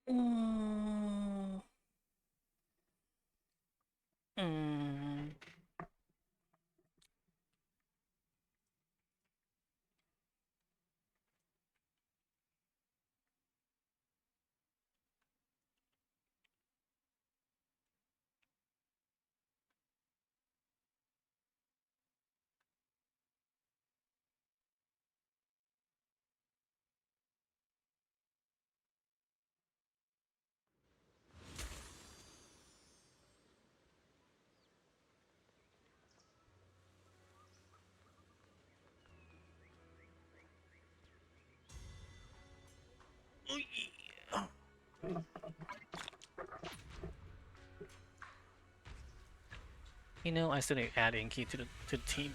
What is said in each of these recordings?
Mm, mm. You know, I still need to add Inky to the team.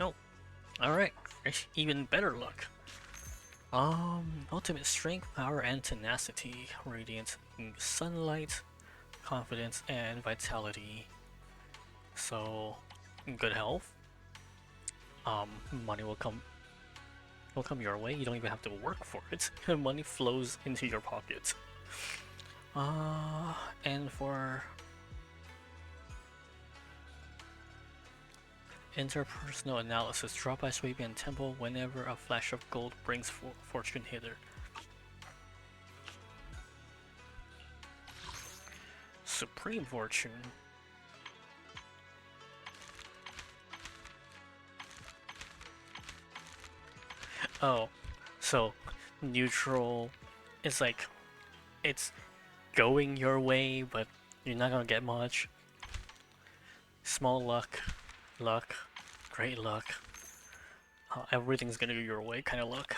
No. Alright. Even better luck. Ultimate strength, power, and tenacity. Radiant sunlight, confidence, and vitality. So, good health. Money will come your way. You don't even have to work for it. Money flows into your pocket. And for interpersonal analysis, drop by Swabian Temple whenever a flash of gold brings fortune hither. Supreme Fortune. Oh, so neutral is like it's going your way, but you're not gonna get much. Small luck, luck, great luck. Everything's gonna go your way kind of luck.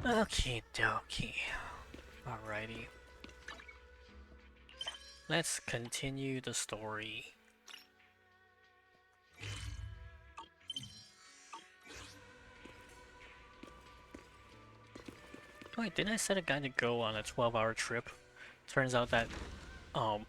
Okay, dokie. Alrighty. Let's continue the story. Wait, didn't I set a guy to go on a 12-hour trip? Turns out that, um...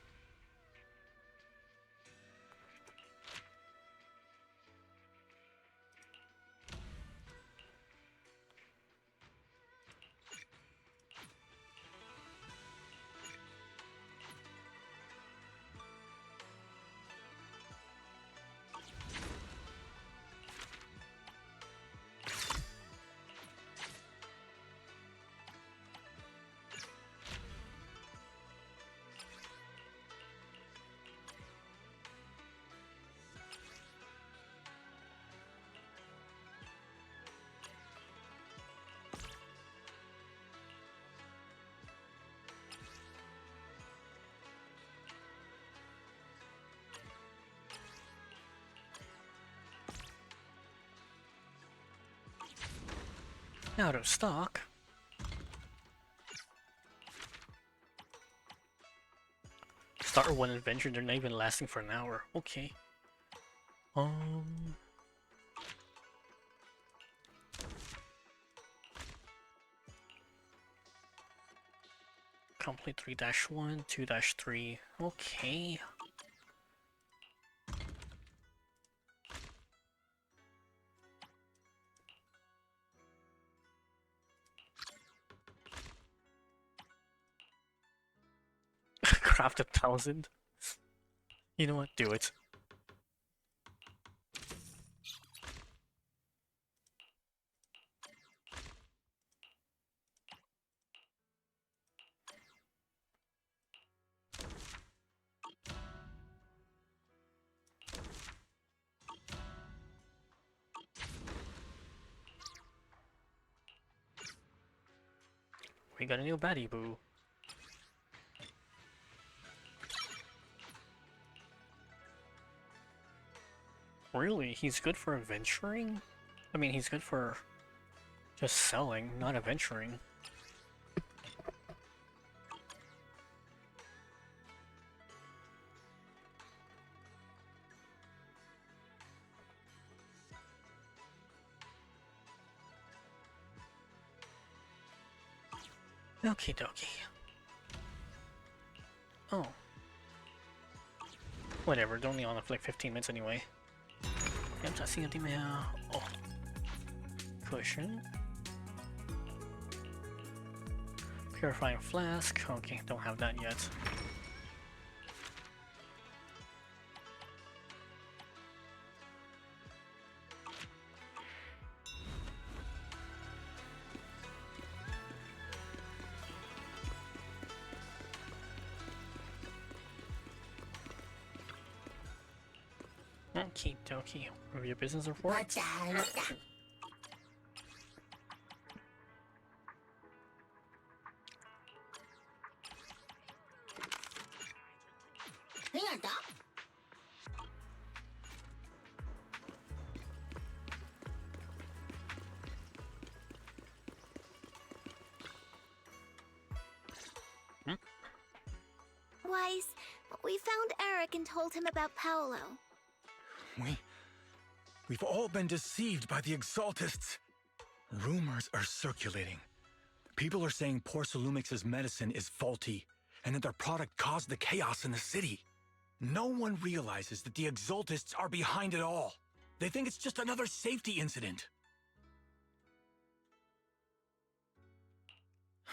out of stock. Start one adventure, they're not even lasting for an hour. Okay. Um... Complete 3-1, 2-3. Okay. Craft 1,000. You know what? Do it. We got a new baddie boo. Really? He's good for adventuring? I mean, he's good for just selling, not adventuring. Okie dokie. Oh. Whatever, they're only on for like 15 minutes anyway. Yep, that's the email. Oh. Cushion. Purifying flask. Okay, don't have that yet. Okie dokie. Review business report. Weiss, we found Eric and told him about Paolo. We've all been deceived by the Exaltists. Rumors are circulating. People are saying Porcelumix's medicine is faulty, and that their product caused the chaos in the city. No one realizes that the Exaltists are behind it all. They think it's just another safety incident.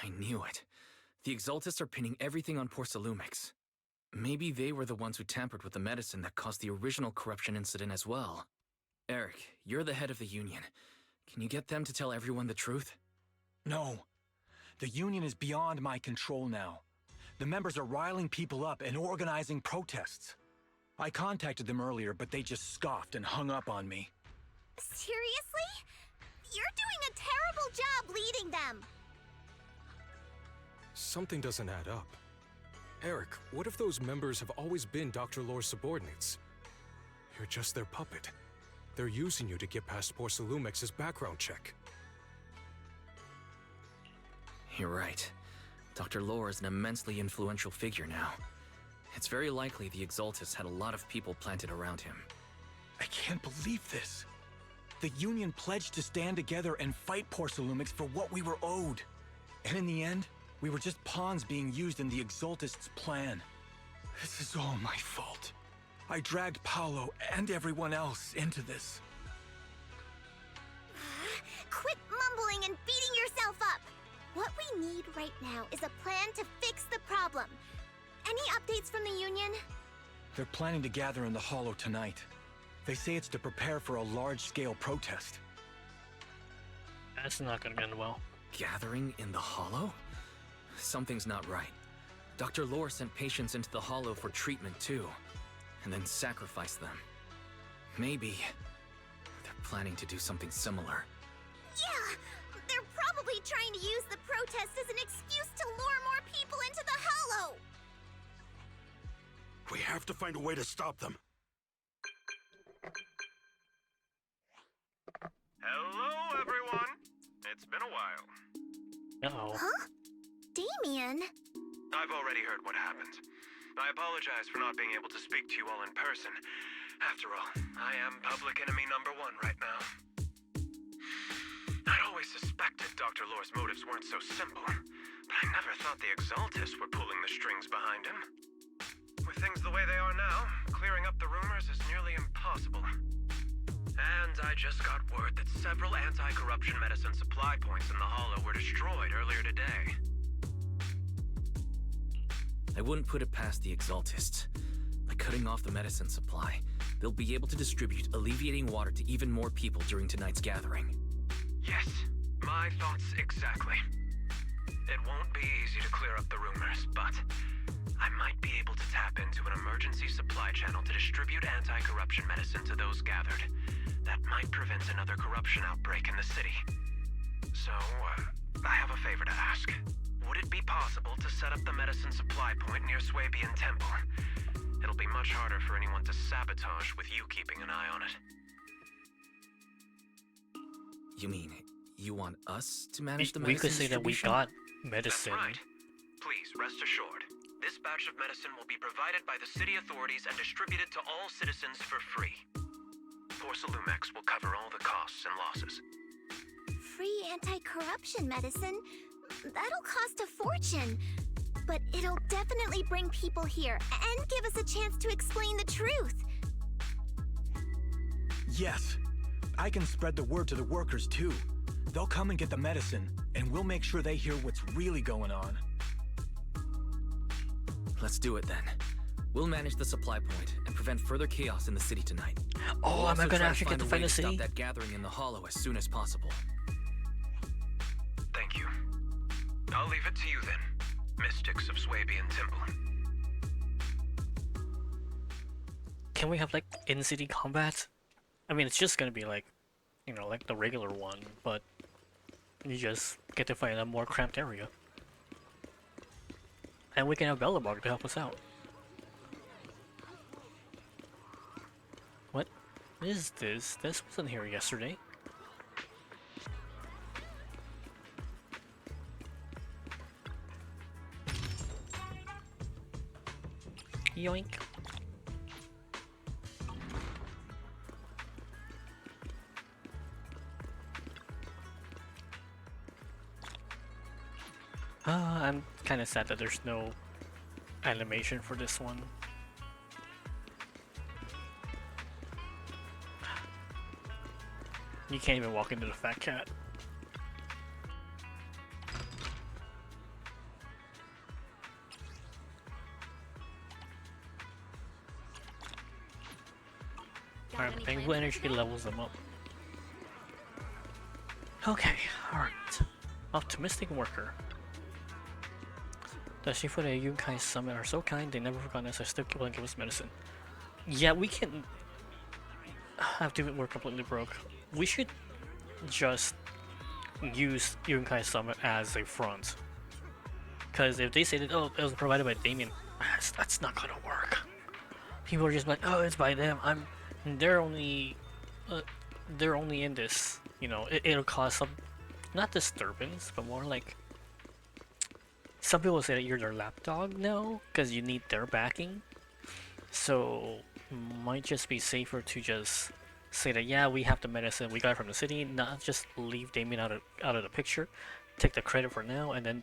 I knew it. The Exaltists are pinning everything on Porcelumix. Maybe they were the ones who tampered with the medicine that caused the original corruption incident as well. Eric, you're the head of the Union. Can you get them to tell everyone the truth? No. The Union is beyond my control now. The members are riling people up and organizing protests. I contacted them earlier, but they just scoffed and hung up on me. Seriously? You're doing a terrible job leading them. Something doesn't add up. Eric, what if those members have always been Dr. Lore's subordinates? You're just their puppet. They're using you to get past Porcelumix's background check. You're right. Dr. Lore is an immensely influential figure now. It's very likely the Exaltists had a lot of people planted around him. I can't believe this. The Union pledged to stand together and fight Porcelumix for what we were owed. And in the end, we were just pawns being used in the Exaltists' plan. This is all my fault. I dragged Paolo and everyone else into this. Quit mumbling and beating yourself up. What we need right now is a plan to fix the problem. Any updates from the Union? They're planning to gather in the Hollow tonight. They say it's to prepare for a large-scale protest. That's not gonna end well. Gathering in the Hollow? Something's not right. Dr. Lore sent patients into the Hollow for treatment too, and then sacrificed them. Maybe they're planning to do something similar. Yeah, they're probably trying to use the protest as an excuse to lure more people into the Hollow. We have to find a way to stop them. Hello, everyone. It's been a while. Uh-oh. Huh? Damien? I've already heard what happened. I apologize for not being able to speak to you all in person. After all, I am public enemy #1 right now. I'd always suspected Dr. Lore's motives weren't so simple, but I never thought the Exaltists were pulling the strings behind him. With things the way they are now, clearing up the rumors is nearly impossible. And I just got word that several anti-corruption medicine supply points in the Hollow were destroyed earlier today. I wouldn't put it past the Exaltists. By cutting off the medicine supply, they'll be able to distribute alleviating water to even more people during tonight's gathering. Yes, my thoughts exactly. It won't be easy to clear up the rumors, but I might be able to tap into an emergency supply channel to distribute anti-corruption medicine to those gathered. That might prevent another corruption outbreak in the city. So, I have a favor to ask. Would it be possible to set up the medicine supply point near Swabian Temple? It'll be much harder for anyone to sabotage with you keeping an eye on it. You mean, you want us to manage the We medicine could say that we distribution? got medicine. That's right. Please, rest assured. This batch of medicine will be provided by the city authorities and distributed to all citizens for free. Porcelumix will cover all the costs and losses. Free anti-corruption medicine? That'll cost a fortune. But it'll definitely bring people here and give us a chance to explain the truth. Yes, I can spread the word to the workers too. They'll come and get the medicine, and we'll make sure they hear what's really going on. Let's do it then. We'll manage the supply point and prevent further chaos in the city tonight. Oh, We'll am I also gonna try actually get to a way find the stop city? that gathering in the hollow as soon as possible. Thank you. I'll leave it to you then, mystics of Swabian Temple. Can we have like in-city combat? I mean, it's just gonna be like, you know, like the regular one, but you just get to fight in a more cramped area. And we can have Bellabog to help us out. What is this? This wasn't here yesterday. Yoink. I'm kind of sad that there's no animation for this one. You can't even walk into the fat cat. Alright, Penguin Energy levels them up. Okay, alright. Optimistic worker. The Shifu and Yunkai Summit are so kind, they never forgot us, I still willing to give us medicine. Yeah, we can have to we're completely broke. We should just use Yunkai Summit as a front. Because if they say that, oh, it was provided by Damien, that's not gonna work. People are just like, oh, it's by them. They're only in this. You know, it'll cause some, not disturbance, but more like. Some people say that you're their lapdog now because you need their backing. So, might just be safer to just say that yeah, we have the medicine, we got it from the city, not just leave Damien out of the picture, take the credit for now, and then,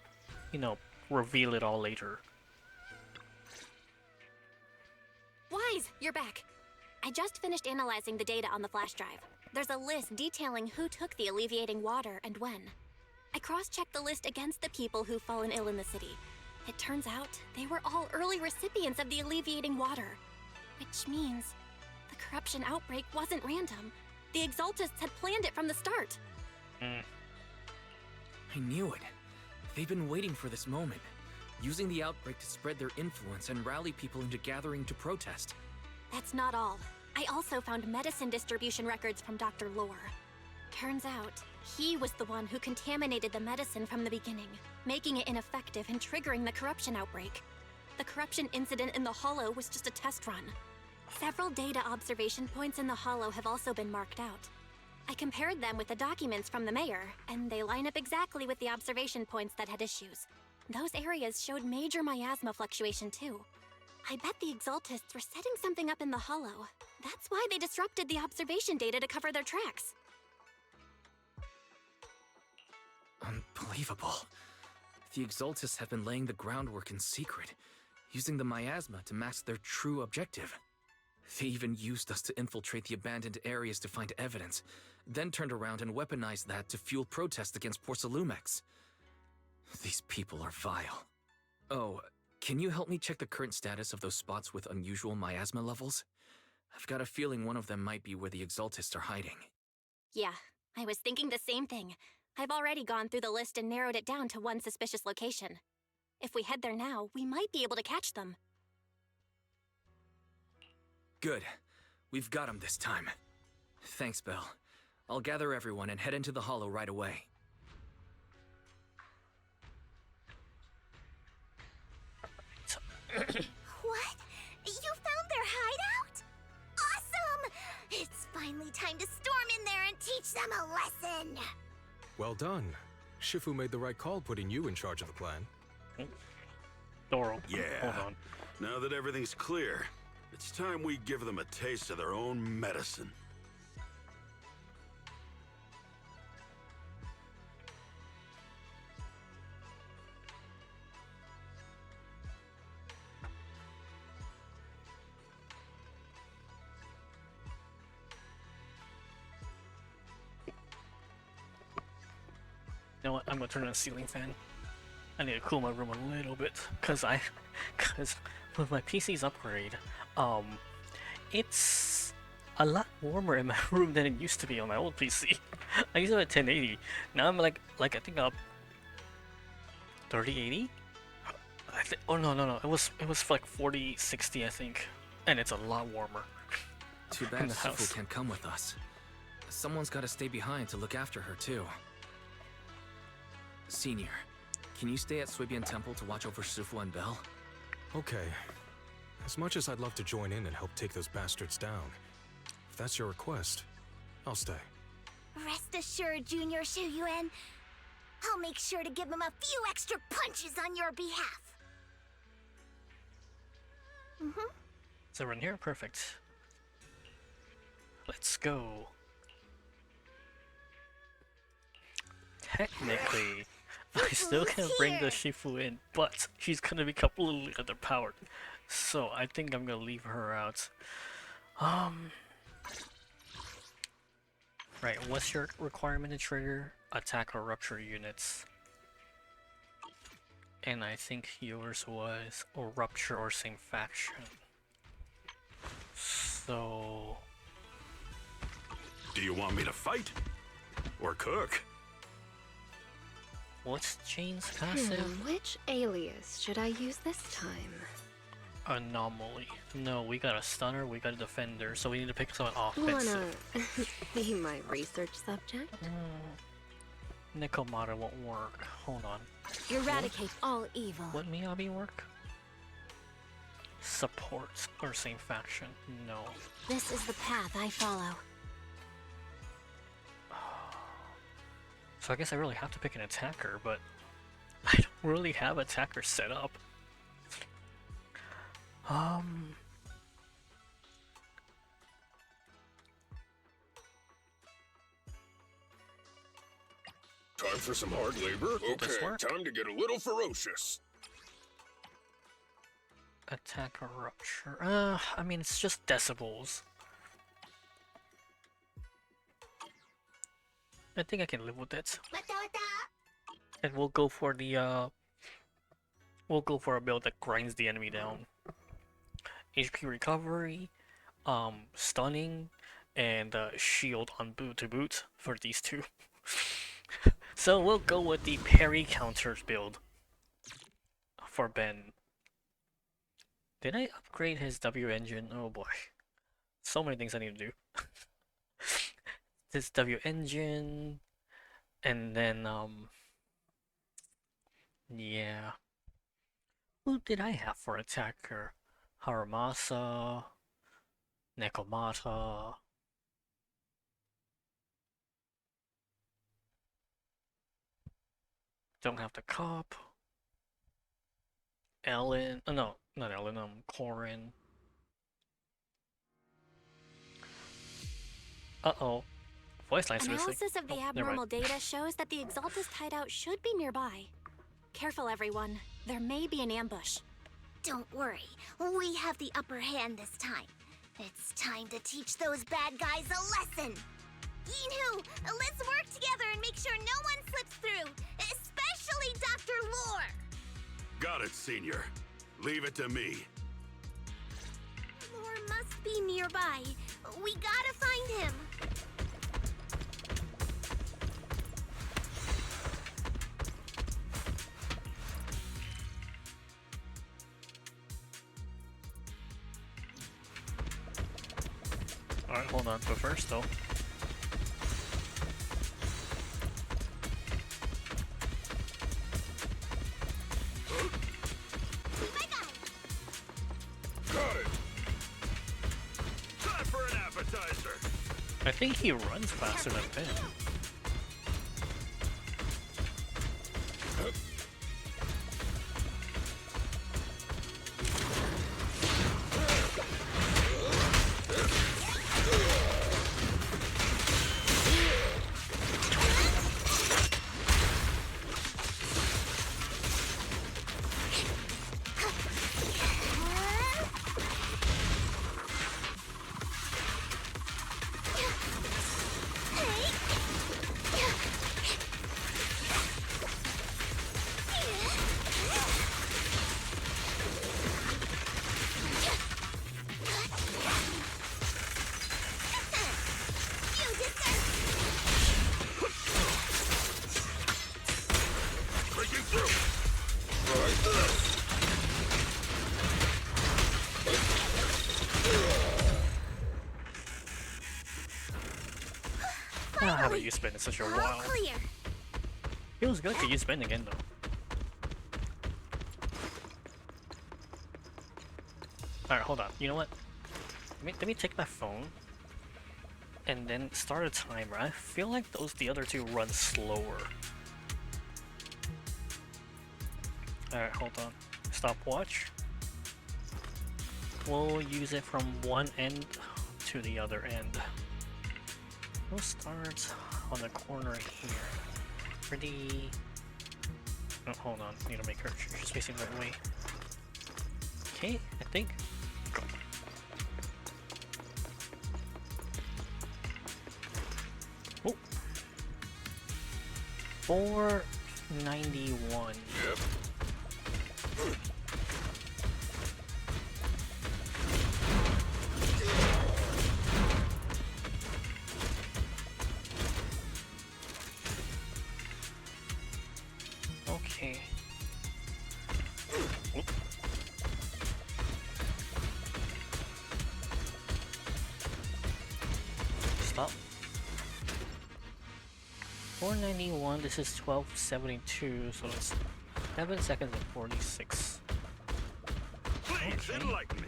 you know, reveal it all later. Wise, you're back. I just finished analyzing the data on the flash drive. There's a list detailing who took the alleviating water and when. I cross-checked the list against the people who've fallen ill in the city. It turns out they were all early recipients of the alleviating water. Which means the corruption outbreak wasn't random. The Exaltists had planned it from the start. I knew it. They've been waiting for this moment, using the outbreak to spread their influence and rally people into gathering to protest. That's not all. I also found medicine distribution records from Dr. Lore. Turns out, he was the one who contaminated the medicine from the beginning, making it ineffective and triggering the corruption outbreak. The corruption incident in the Hollow was just a test run. Several data observation points in the Hollow have also been marked out. I compared them with the documents from the mayor, and they line up exactly with the observation points that had issues. Those areas showed major miasma fluctuation too. I bet the Exaltists were setting something up in the Hollow. That's why they disrupted the observation data to cover their tracks. Unbelievable. The Exaltists have been laying the groundwork in secret, using the miasma to mask their true objective. They even used us to infiltrate the abandoned areas to find evidence, then turned around and weaponized that to fuel protests against Porcelumex. These people are vile. Oh, can you help me check the current status of those spots with unusual miasma levels? I've got a feeling one of them might be where the Exaltists are hiding. Yeah, I was thinking the same thing. I've already gone through the list and narrowed it down to one suspicious location. If we head there now, we might be able to catch them. Good. We've got them this time. Thanks, Belle. I'll gather everyone and head into the Hollow right away. What? You found their hideout? Awesome! It's finally time to storm in there and teach them a lesson! Well done. Shifu made the right call putting you in charge of the plan. Doral. Yeah. Hold on. Now that everything's clear, it's time we give them a taste of their own medicine. You know what? I'm gonna turn on the ceiling fan. I need to cool my room a little bit, cause with my PC's upgrade, it's a lot warmer in my room than it used to be on my old PC. I used to have a 1080. Now I'm like I think up 3080. Oh no, it was like 4060 I think, and it's a lot warmer. Too in bad the Shifu house. can't come with us. Someone's got to stay behind to look after her too. Senior, can you stay at Suibian Temple to watch over Shifu and Belle? Okay. As much as I'd love to join in and help take those bastards down, if that's your request, I'll stay. Rest assured, Junior Shuyuan, I'll make sure to give him a few extra punches on your behalf. So we're in here, perfect. Let's go. Technically, I still can bring the Shifu in, but she's gonna be completely underpowered. So I think I'm gonna leave her out. Right, what's your requirement to trigger? Attack or rupture units. And I think yours was or rupture or same faction. So Do you want me to fight? Or cook? what's Jane's passive? Which alias should I use this time? Anomaly. No, we got a stunner, we got a defender, so we need to pick someone offensive. Wanna be my research subject? Nikomata won't work. Hold on. Eradicate all evil. Would Miyabi work? Support or same faction? No. This is the path I follow. So I guess I really have to pick an attacker, but I don't really have attacker set up. Time for some hard labor? This Okay, work? time to get a little ferocious. Attacker rupture. I mean, it's just decibels. I think I can live with it. And we'll go for the we'll go for a build that grinds the enemy down. HP recovery, stunning, and shield on boot to boot for these two. So we'll go with the parry counters build for Ben. Did I upgrade his W engine? Oh boy. So many things I need to do. This W engine, and then yeah. Who did I have for attacker? Haramasa, Nekomata. Don't have the cop. Ellen, oh no, not Ellen, Corin. Uh-oh. Voice line's missing. Analysis of the Oh, never abnormal mind. data shows that the Exaltus hideout should be nearby. Careful, everyone. There may be an ambush. Don't worry, we have the upper hand this time. It's time to teach those bad guys a lesson. Yinu, let's work together and make sure no one slips through, especially Dr. Lore. Got it, Senior. Leave it to me. Lore must be nearby. We gotta find him. Alright, hold on. But first, though. My guy. Got it! Time for an appetizer. I think he runs faster than Ben. I haven't used Ben in such a All while. clear. Feels good to use Ben again though. Alright, hold on. You know what? Let me take my phone and then start a timer. I feel like the other two run slower. Alright, hold on. Stopwatch. We'll use it from one end to the other end. We'll start on the corner here. Pretty... Oh, hold on. Need to make her she's facing the right way. Okay, I think. Go. Oh. 491. Yep. Okay. Oop. Stop. 491, this is 1272, so it's 7 seconds and 46. Please Okay. enlighten me.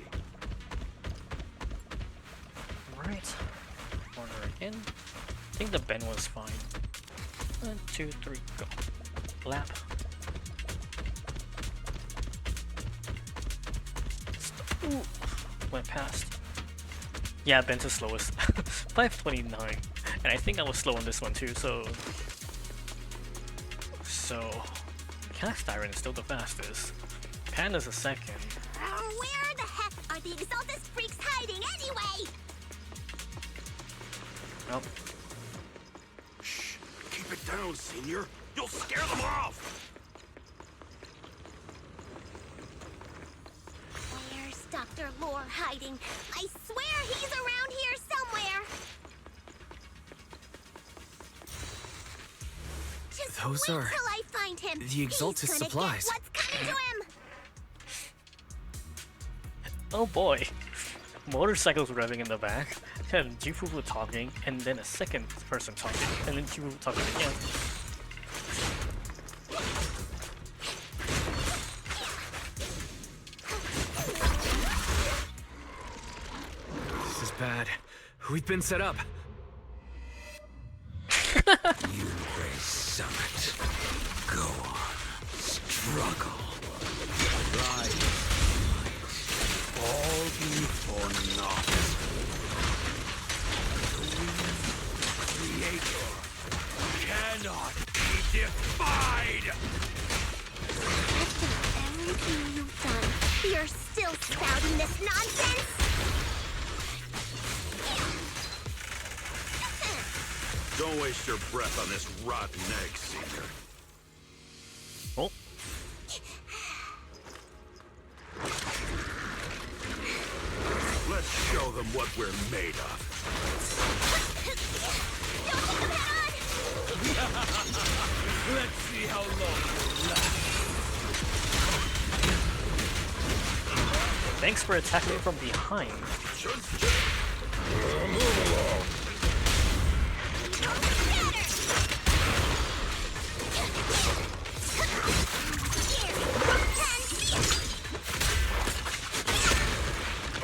Right. Corner again. I think the bend was fine. 1, 2, 3, go. Lap. Ooh. Went past. Yeah, Ben's the slowest. 529. And I think I was slow on this one too, so... Cast Iron is still the fastest. Panda's the second. Where the heck are the Exaltus freaks hiding anyway? Oh, Shh. Keep it down, Senior. You'll scare them off. Where's Dr. Lore hiding? I swear he's around here somewhere. Just Those wait are till I find him. the He's Exaltus gonna supplies. Get what's coming to him. oh boy. Motorcycles revving in the back, and Jifu talking, and then a second person talking, and then Jifu talking again. This is bad. We've been set up. You may summit. Go on. Struggle. Rise. All be for naught. The Creator cannot be defied! After everything you've done, you're still spouting this nonsense? Don't waste your breath on this rotten egg, Senior. Oh. Let's show them what we're made of. Let's see how long you last. Thanks for attacking me from behind. Move along.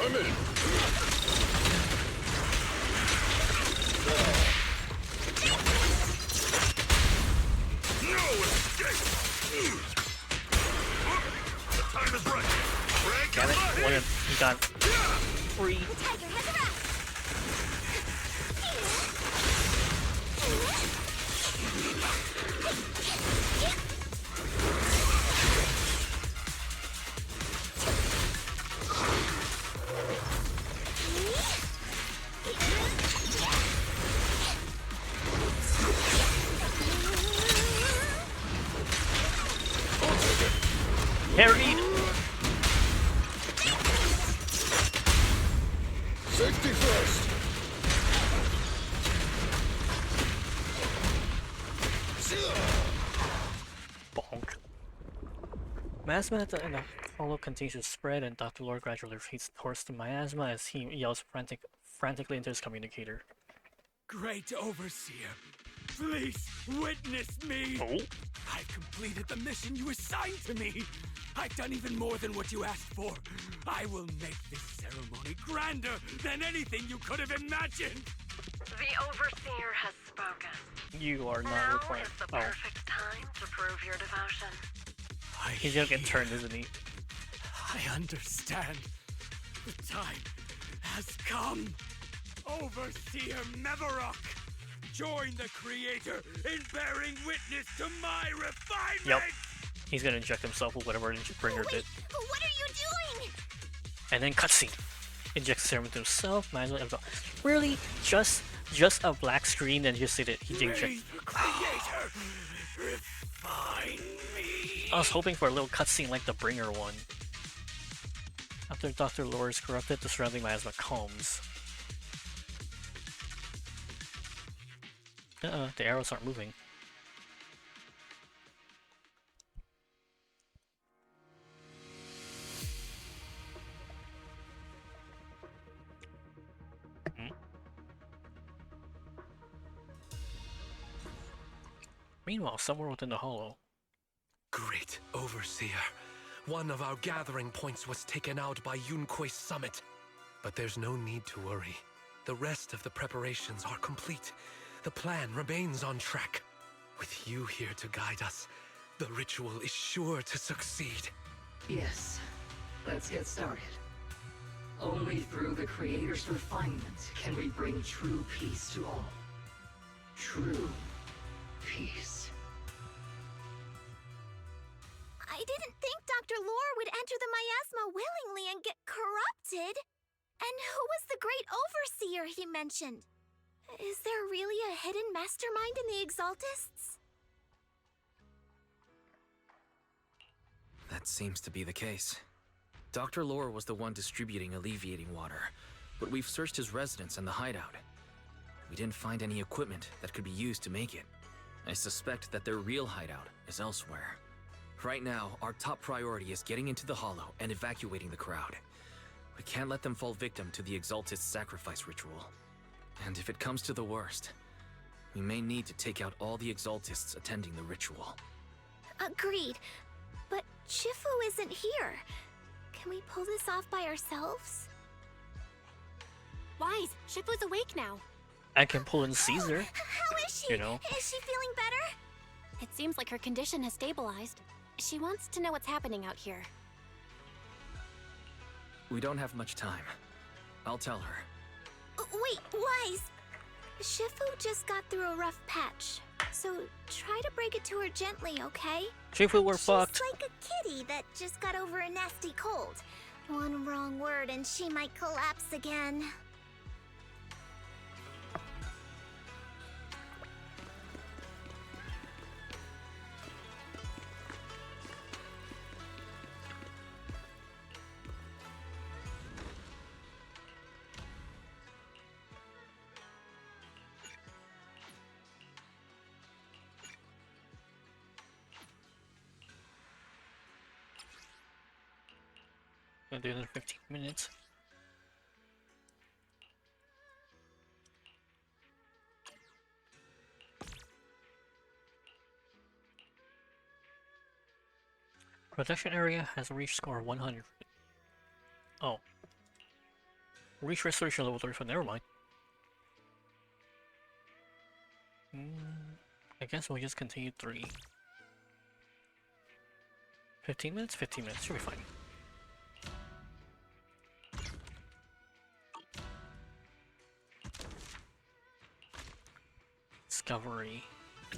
I'm in. No escape! The time is right. Break Damn it, your one leg! of you got free. Tiger has Harried! Safety first. Bonk. Miasma in the hollow continues to spread, and Dr. Lore gradually feeds horse to miasma as he yells frantically into his communicator. Great Overseer, please witness me! Oh? I've completed the mission you assigned to me! I've done even more than what you asked for! I will make this ceremony grander than anything you could have imagined! The Overseer has spoken. You are not Now required. is the perfect time to prove your devotion. He's gonna get turned, isn't he? I understand. The time has come. Overseer Mevarok, join the Creator in bearing witness to my refinement! Yep. He's gonna inject himself with whatever Bringer did. What are you doing? And then cutscene. Injects serum into himself, might as well. Really? Just a black screen and just say that he did inject. Creator, refine me. I was hoping for a little cutscene like the Bringer one. After Dr. Lore is corrupted, the surrounding miasma calms. The arrows aren't moving. Meanwhile, somewhere within the hollow. Great Overseer. One of our gathering points was taken out by Yunkui's summit. But there's no need to worry. The rest of the preparations are complete. The plan remains on track. With you here to guide us, the ritual is sure to succeed. Yes. Let's get started. Only through the Creator's refinement can we bring true peace to all. True peace. I didn't think Dr. Lore would enter the miasma willingly and get corrupted. And who was the great overseer he mentioned? Is there really a hidden mastermind in the Exaltists? That seems to be the case. Dr. Lore was the one distributing alleviating water, but we've searched his residence and the hideout. We didn't find any equipment that could be used to make it. I suspect that their real hideout is elsewhere. Right now, our top priority is getting into the hollow and evacuating the crowd. We can't let them fall victim to the Exaltist sacrifice ritual. And if it comes to the worst, we may need to take out all the Exaltists attending the ritual. Agreed. But Shifu isn't here. Can we pull this off by ourselves? Wise, Shifu's awake now. I can pull in Caesar. How is she? You know. Is she feeling better? It seems like her condition has stabilized. She wants to know what's happening out here. We don't have much time. I'll tell her. Wait, Wise! Shifu just got through a rough patch, so try to break it to her gently, okay? Shifu, we're fucked. She's like a kitty that just got over a nasty cold. One wrong word and she might collapse again. Gonna do another 15 minutes. Protection area has reached score 100. Oh. Reach restoration level 34, never mind. I guess we'll just continue 3. 15 minutes? 15 minutes, should be fine. Discovery. I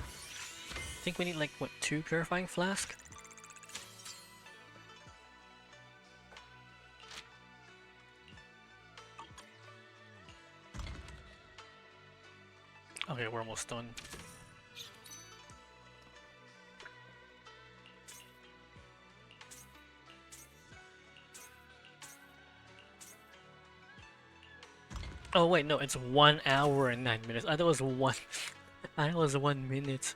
think we need like, what, 2 purifying flasks? Okay, we're almost done. Oh wait, no, it's 1 hour and 9 minutes. I thought it was 1 I thought it was 1 minute.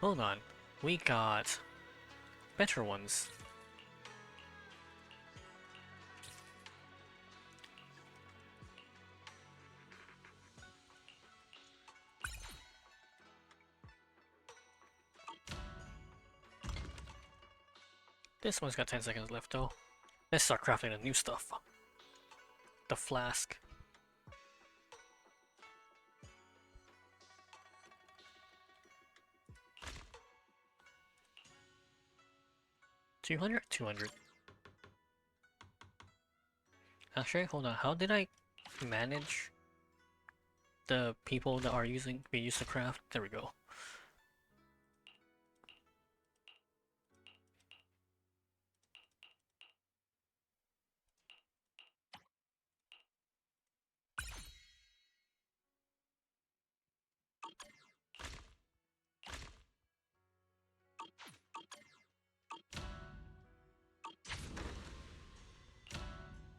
Hold on. We got better ones. This one's got 10 seconds left though. Let's start crafting the new stuff. The flask. 200? 200. Actually, hold on. How did I manage the people that are being used to craft? There we go.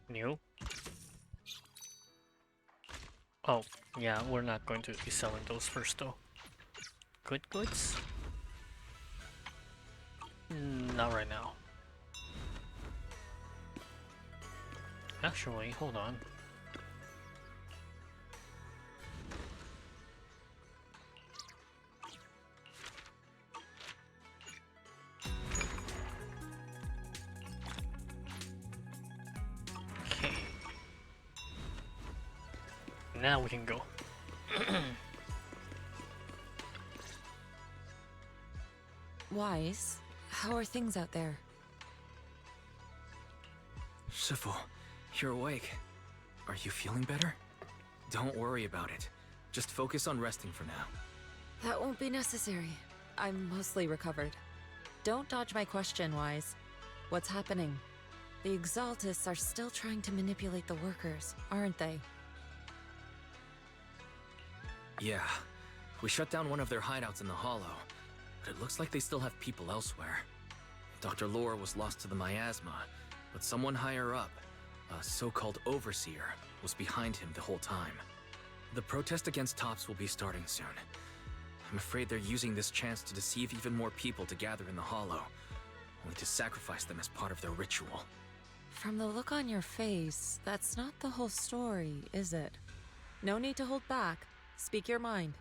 New? Oh, yeah, we're not going to be selling those first though. Good goods? Not right now. Actually, hold on. Okay. Now we can go. Wise, how are things out there? Shifu, you're awake. Are you feeling better? Don't worry about it. Just focus on resting for now. That won't be necessary. I'm mostly recovered. Don't dodge my question, Wise. What's happening? The Exaltists are still trying to manipulate the workers, aren't they? Yeah. We shut down one of their hideouts in the Hollow, but it looks like they still have people elsewhere. Dr. Lore was lost to the miasma, but someone higher up, a so-called overseer, was behind him the whole time. The protest against Tops will be starting soon. I'm afraid they're using this chance to deceive even more people to gather in the Hollow, only to sacrifice them as part of their ritual. From the look on your face, that's not the whole story, is it? No need to hold back. Speak your mind.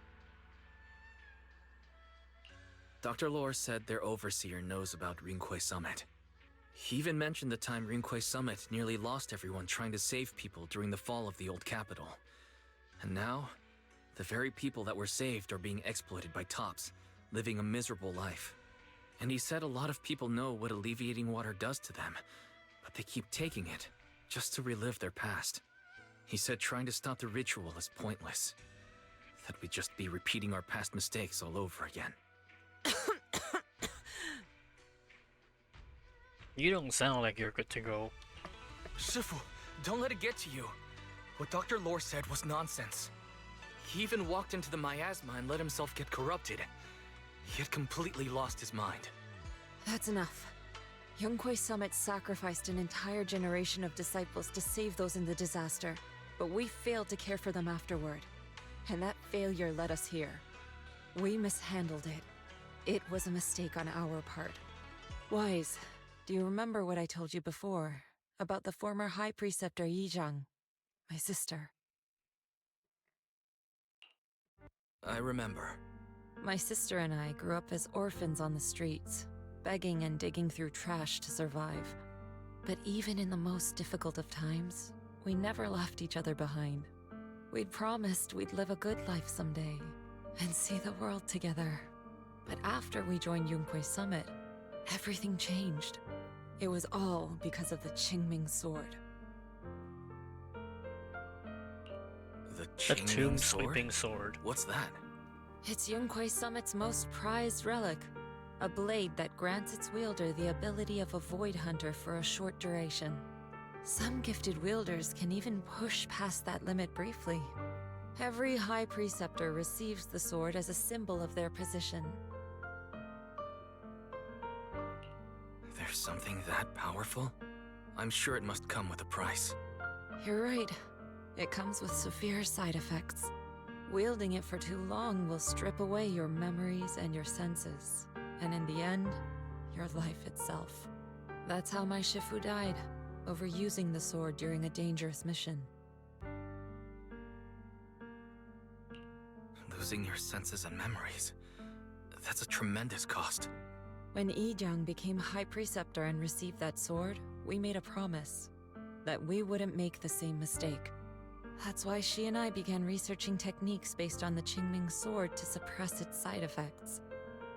Dr. Lore said their overseer knows about Rinqué Summit. He even mentioned the time Rinqué Summit nearly lost everyone trying to save people during the fall of the old capital. And now, the very people that were saved are being exploited by Tops, living a miserable life. And he said a lot of people know what alleviating water does to them, but they keep taking it, just to relive their past. He said trying to stop the ritual is pointless. That we'd just be repeating our past mistakes all over again. You don't sound like you're good to go. Shifu, don't let it get to you. What Dr. Lore said was nonsense. He even walked into the miasma and let himself get corrupted. He had completely lost his mind. That's enough. Rinqué Summit sacrificed an entire generation of disciples to save those in the disaster, but we failed to care for them afterward. And that failure led us here. We mishandled it. It was a mistake on our part. Wise, do you remember what I told you before about the former High Preceptor Yizhang, my sister? I remember. My sister and I grew up as orphans on the streets, begging and digging through trash to survive. But even in the most difficult of times, we never left each other behind. We'd promised we'd live a good life someday and see the world together. But after we joined Rinqué Summit, everything changed. It was all because of the Qingming sword. The Tomb sword? Sweeping Sword. What's that? It's Rinqué Summit's most prized relic, a blade that grants its wielder the ability of a void hunter for a short duration. Some gifted wielders can even push past that limit briefly. Every High Preceptor receives the sword as a symbol of their position. There's something that powerful? I'm sure it must come with a price. You're right. It comes with severe side effects. Wielding it for too long will strip away your memories and your senses, and in the end, your life itself. That's how my Shifu died, overusing the sword during a dangerous mission. Losing your senses and memories. That's a tremendous cost. When Yijang became High Preceptor and received that sword, we made a promise that we wouldn't make the same mistake. That's why she and I began researching techniques based on the Qingming sword to suppress its side effects.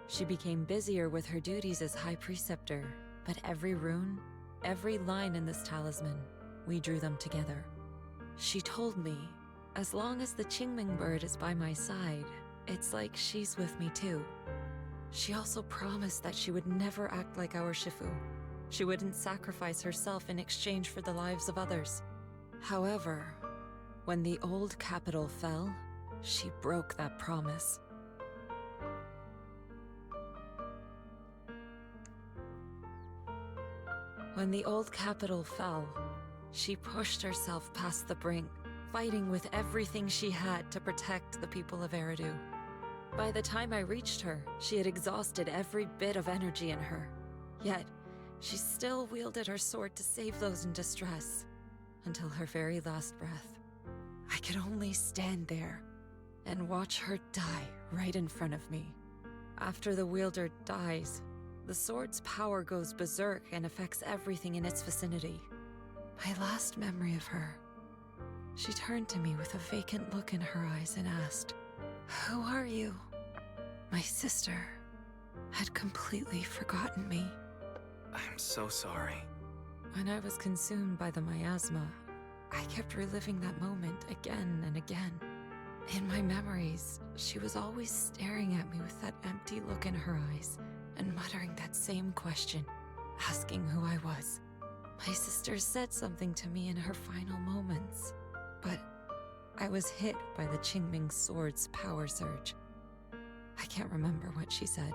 She became busier with her duties as High Preceptor, but every rune, every line in this talisman, we drew them together. She told me, as long as the Qingming bird is by my side, it's like she's with me too. She also promised that she would never act like our Shifu. She wouldn't sacrifice herself in exchange for the lives of others. However, when the old capital fell, she broke that promise. When the old capital fell, she pushed herself past the brink, fighting with everything she had to protect the people of Eridu. By the time I reached her, she had exhausted every bit of energy in her. Yet, she still wielded her sword to save those in distress, until her very last breath. I could only stand there and watch her die right in front of me. After the wielder dies, the sword's power goes berserk and affects everything in its vicinity. My last memory of her, she turned to me with a vacant look in her eyes and asked, "Who are you?" My sister had completely forgotten me. I'm so sorry. When I was consumed by the miasma, I kept reliving that moment again and again. In my memories, she was always staring at me with that empty look in her eyes and muttering that same question, asking who I was. My sister said something to me in her final moments, but I was hit by the Qingming sword's power surge. I can't remember what she said.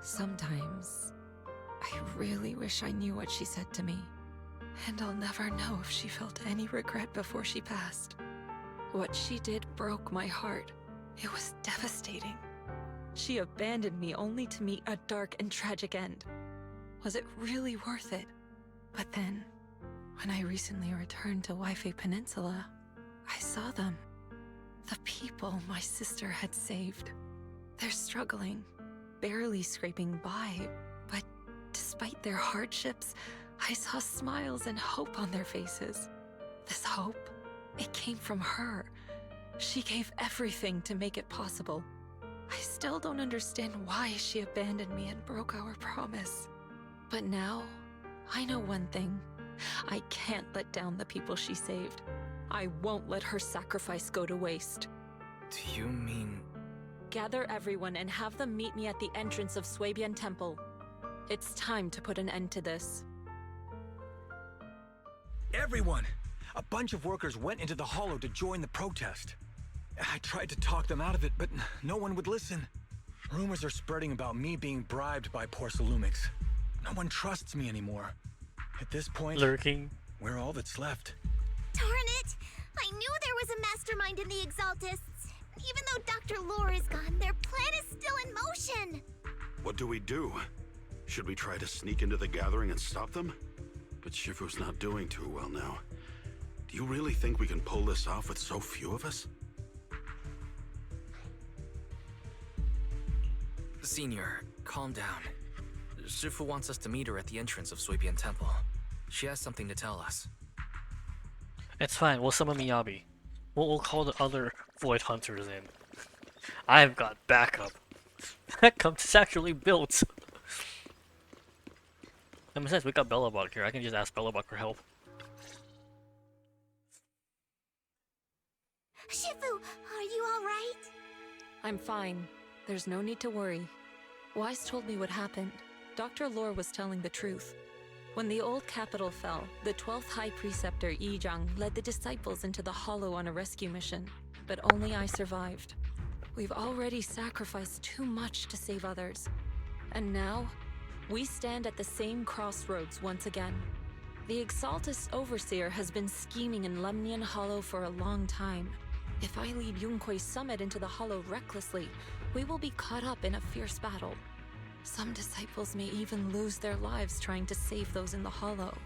Sometimes, I really wish I knew what she said to me, and I'll never know if she felt any regret before she passed. What she did broke my heart. It was devastating. She abandoned me only to meet a dark and tragic end. Was it really worth it? But then, when I recently returned to Waifei Peninsula, I saw them. The people my sister had saved. They're struggling, barely scraping by, but despite their hardships, I saw smiles and hope on their faces. This hope, it came from her. She gave everything to make it possible. I still don't understand why she abandoned me and broke our promise. But now, I know one thing. I can't let down the people she saved. I won't let her sacrifice go to waste. Do you mean... Gather everyone and have them meet me at the entrance of Suibian Temple. It's time to put an end to this. Everyone! A bunch of workers went into the hollow to join the protest. I tried to talk them out of it, but no one would listen. Rumors are spreading about me being bribed by Porcelumix. No one trusts me anymore. At this point, Lurking. We're all that's left. Darn it! I knew there was a mastermind in the Exaltists. Even though Dr. Lore is gone, their plan is still in motion. What do we do? Should we try to sneak into the gathering and stop them? But Shifu's not doing too well now. Do you really think we can pull this off with so few of us? Senior, calm down. Shifu wants us to meet her at the entrance of Suibian Temple. She has something to tell us. It's fine, we'll summon Miyabi. We'll call the other Void Hunters in. I've got backup. That comes actually built. And besides, we got Bellabug here. I can just ask Bellabug for help. Shifu, are you alright? I'm fine. There's no need to worry. Wise told me what happened. Dr. Lore was telling the truth. When the old capital fell, the 12th High Preceptor Yijang led the disciples into the hollow on a rescue mission, but only I survived. We've already sacrificed too much to save others. And now, we stand at the same crossroads once again. The Exaltus Overseer has been scheming in Lemnian Hollow for a long time. If I lead Yunque's summit into the hollow recklessly, we will be caught up in a fierce battle. Some disciples may even lose their lives trying to save those in the hollow.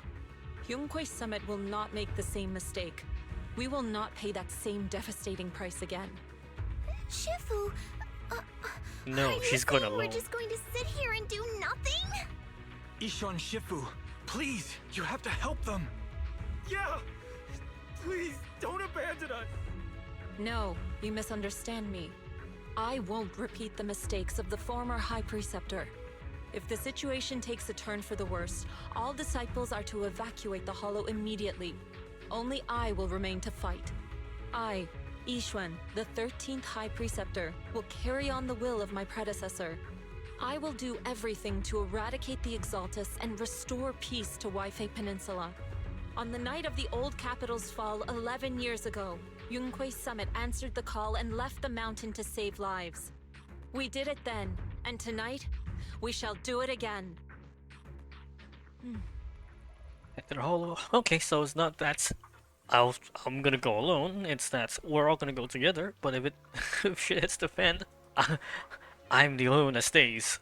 Yunque's summit will not make the same mistake. We will not pay that same devastating price again. Shifu, No, she's going alone. We're just going to sit here and do nothing? Ishan Shifu, please, you have to help them. Yeah! Please, don't abandon us! No, you misunderstand me. I won't repeat the mistakes of the former High Preceptor. If the situation takes a turn for the worst, all disciples are to evacuate the Hollow immediately. Only I will remain to fight. I, Yixuan, the 13th High Preceptor, will carry on the will of my predecessor. I will do everything to eradicate the Exaltus and restore peace to Waifei Peninsula. On the night of the old capital's fall 11 years ago, Yunquei Summit answered the call and left the mountain to save lives. We did it then, and tonight, we shall do it again. Enter Hollow. Okay, so it's not that I'm gonna go alone. It's that we're all gonna go together. But if if shit hits the fan, I'm the only one that stays.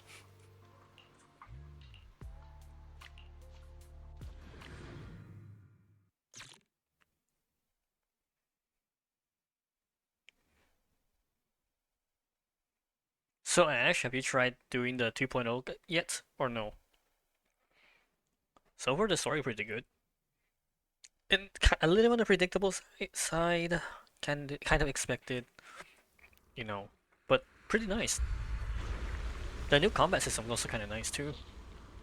So Ash, have you tried doing the 2.0 yet, or no? So far the story pretty good. And a little on the predictable side, kind of expected, you know, but pretty nice. The new combat system is also kind of nice too.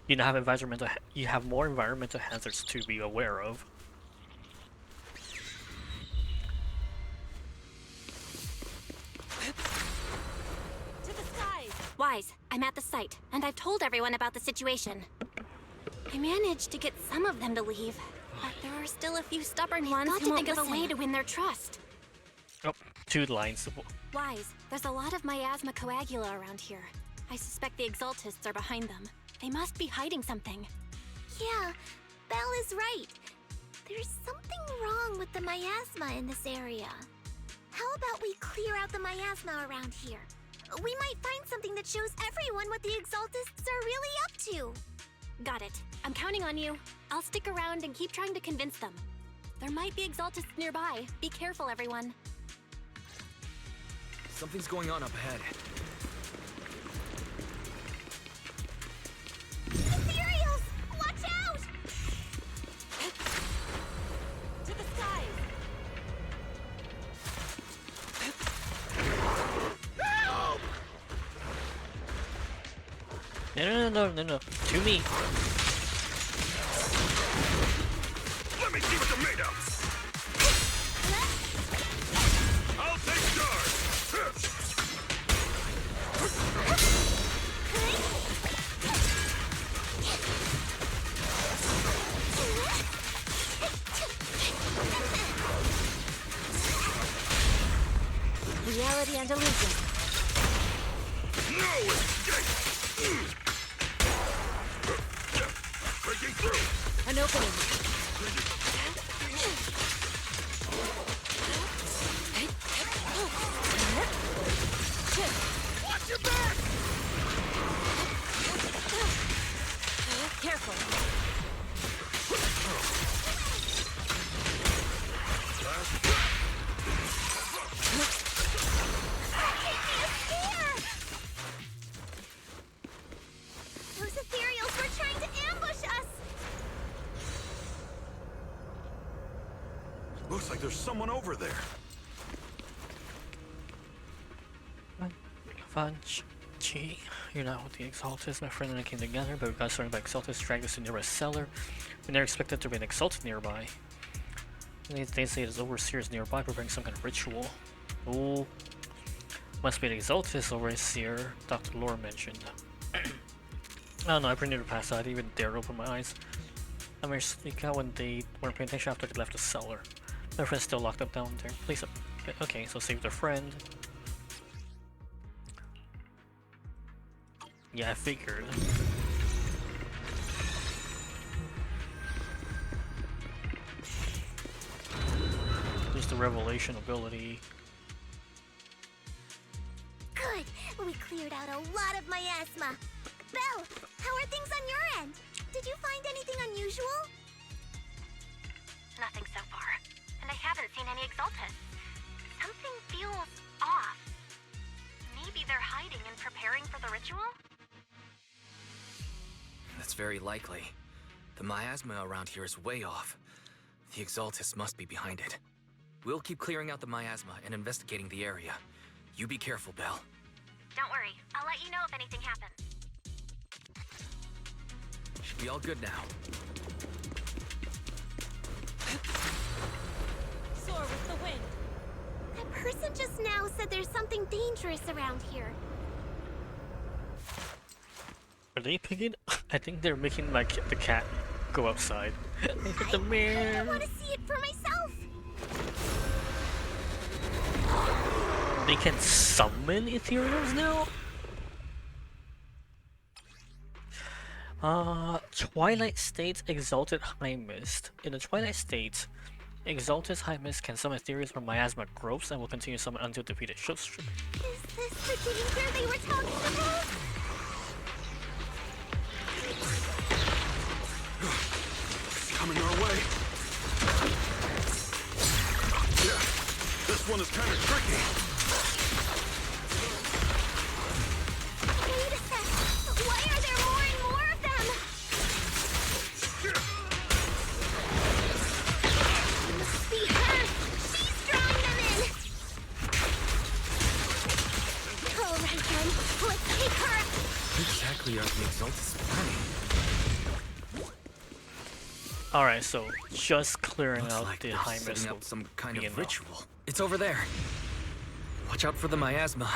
You now have you have more environmental hazards to be aware of. Wise, I'm at the site, and I've told everyone about the situation. I managed to get some of them to leave, but there are still a few stubborn ones who won't listen. Think of a way to win their trust. Oh, 2 lines. Wise, there's a lot of miasma coagula around here. I suspect the Exaltists are behind them. They must be hiding something. Yeah, Belle is right. There's something wrong with the miasma in this area. How about we clear out the miasma around here? We might find something that shows everyone what the Exaltists are really up to. Got it. I'm counting on you. I'll stick around and keep trying to convince them. There might be Exaltists nearby. Be careful, everyone. Something's going on up ahead. Ethereals! Watch out! To the skies! No. To me. Let me see what you're made of! I'll take charge! Reality and illusion. No escape! Breaking through! An opening. Watch your back! Careful. Those ethereals were trying to ambush us! Looks like there's someone over there. Gee, you're not with the Exaltus. My friend and I came together, but we got started by Exaltus, dragged us to the nearest cellar. We never expected there to be an Exaltus nearby. They say there's overseers nearby preparing some kind of ritual. Ooh. Must be an Exaltus overseer, Dr. Lore mentioned. I don't know, I pretty near to pass out. I didn't even dare open my eyes. I managed to sneak out when they weren't paying attention after they left the cellar. My friend's still locked up down there. Please, okay, so save their friend. Yeah, I figured. There's the revelation ability. Good! We cleared out a lot of miasma. Belle, how are things on your end? Did you find anything unusual? Nothing so far. And I haven't seen any Exaltus. Something feels off. Maybe they're hiding and preparing ritual? That's very likely. The miasma around here is way off. The Exaltists must be behind it. We'll keep clearing out the miasma and investigating the area. You be careful, Belle. Don't worry, I'll let you know if anything happens. Should be all good now. Soar with the wind. That person just now said there's something dangerous around here. Are they picking? I think they're making like the cat go outside. Look at the I mirror. want to see it for myself. They can summon ethereals now? Twilight State's Exalted High Mist. In the Twilight State, Exalted High Mist can summon ethereals from miasma growths and will continue to summon until defeated. Is this the danger they were talking about? Coming our way. Yeah, this one is kind of tricky. Wait a sec. Why are there more and more of them? It must be her. She's drawing them in. All right then, let's take her. What exactly are the Exaltists planning? Alright, so just clearing Looks out like the they're high mist setting will up some kind be of enough. ritual. It's over there. Watch out for the miasma.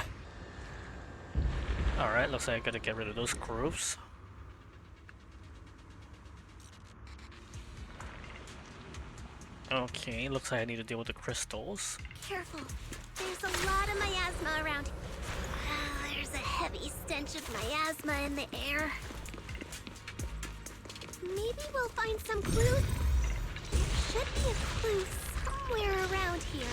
Alright, looks like I gotta get rid of those groups. Okay, looks like I need to deal with the crystals. Careful. There's a lot of miasma around. There's a heavy stench of miasma in the air. Maybe we'll find some clues. There should be a clue somewhere around here.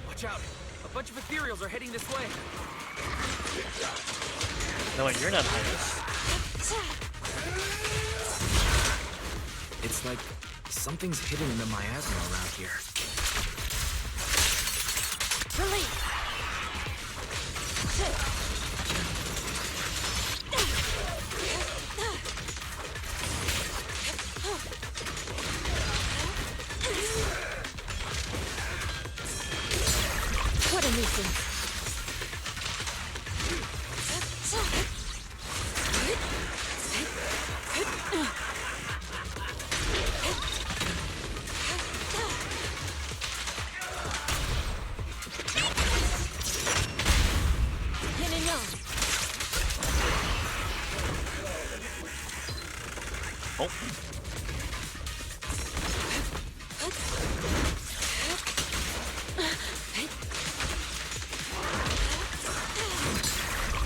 Watch out! A bunch of ethereals are heading this way. No, you're not Highness. It's like something's hidden in the miasma around here. Release. What a nuisance. Yin and yang. Oh.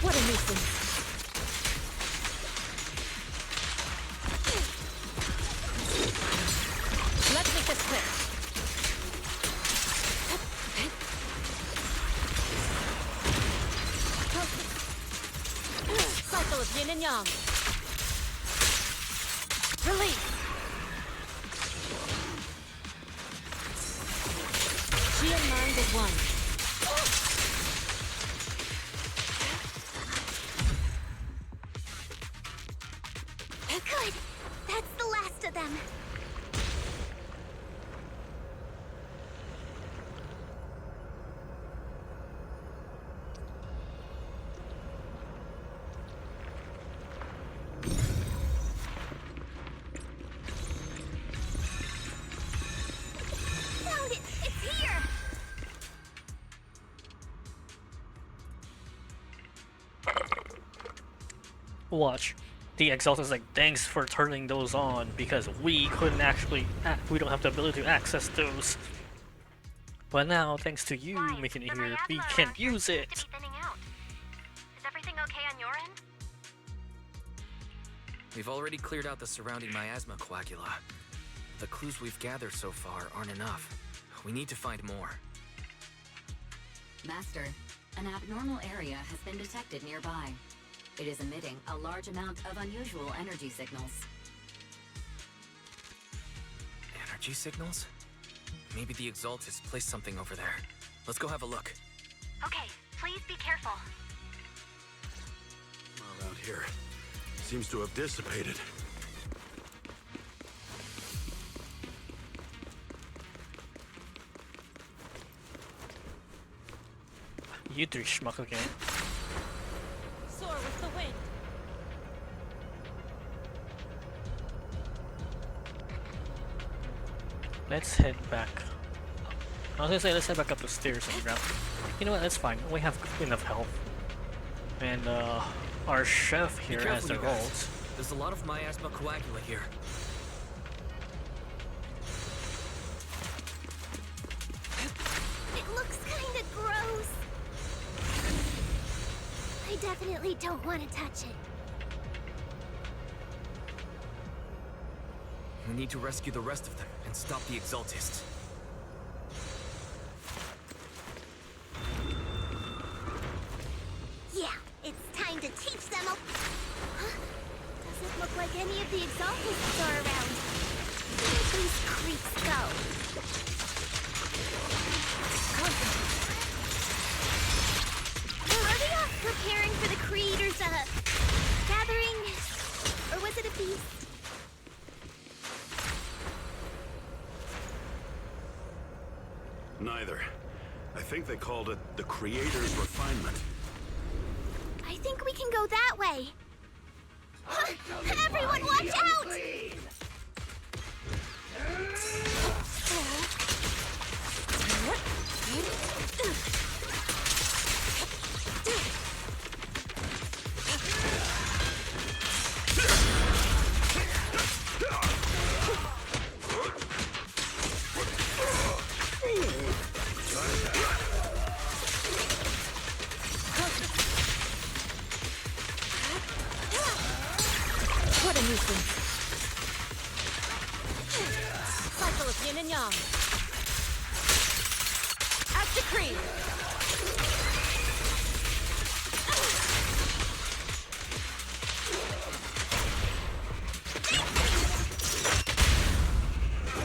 What a nuisance. Let's make this quick. Cycle of yin and yang. Release. Chi and mind is one. Good. That's the last of them. Found it! It's here! Watch. The Exalted's like, thanks for turning those on because we couldn't actually, we don't have the ability to access those. But now, thanks to you Why? making it The here, we miasma can around here use seems it. to be thinning out. Is everything okay on your end? We've already cleared out the surrounding miasma coagula. The clues we've gathered so far aren't enough. We need to find more. Master, an abnormal area has been detected nearby. It is emitting a large amount of unusual energy signals. Energy signals? Maybe the Exaltists placed something over there. Let's go have a look. Okay, please be careful. Around here seems to have dissipated. You three schmuck again. Soar with the wind. Let's head back. I was gonna say let's head back up the stairs and grab. You know what? That's fine. We have enough health. And our chef here has the rolls. There's a lot of miasma coagula here. It looks kinda gross. I definitely don't want to touch it. We need to rescue the rest of them and stop the Exaltists. Yeah, it's time to teach them a... Huh? Doesn't look like any of the Exaltists are around. Where'd these creeps go? Are they off preparing for the Creator's, gathering? Or was it a feast? Neither. I think they called it the Creator's Refinement. I think we can go that way. Everyone watch out! What a nuisance. Cycle of yin and yang. As decreed.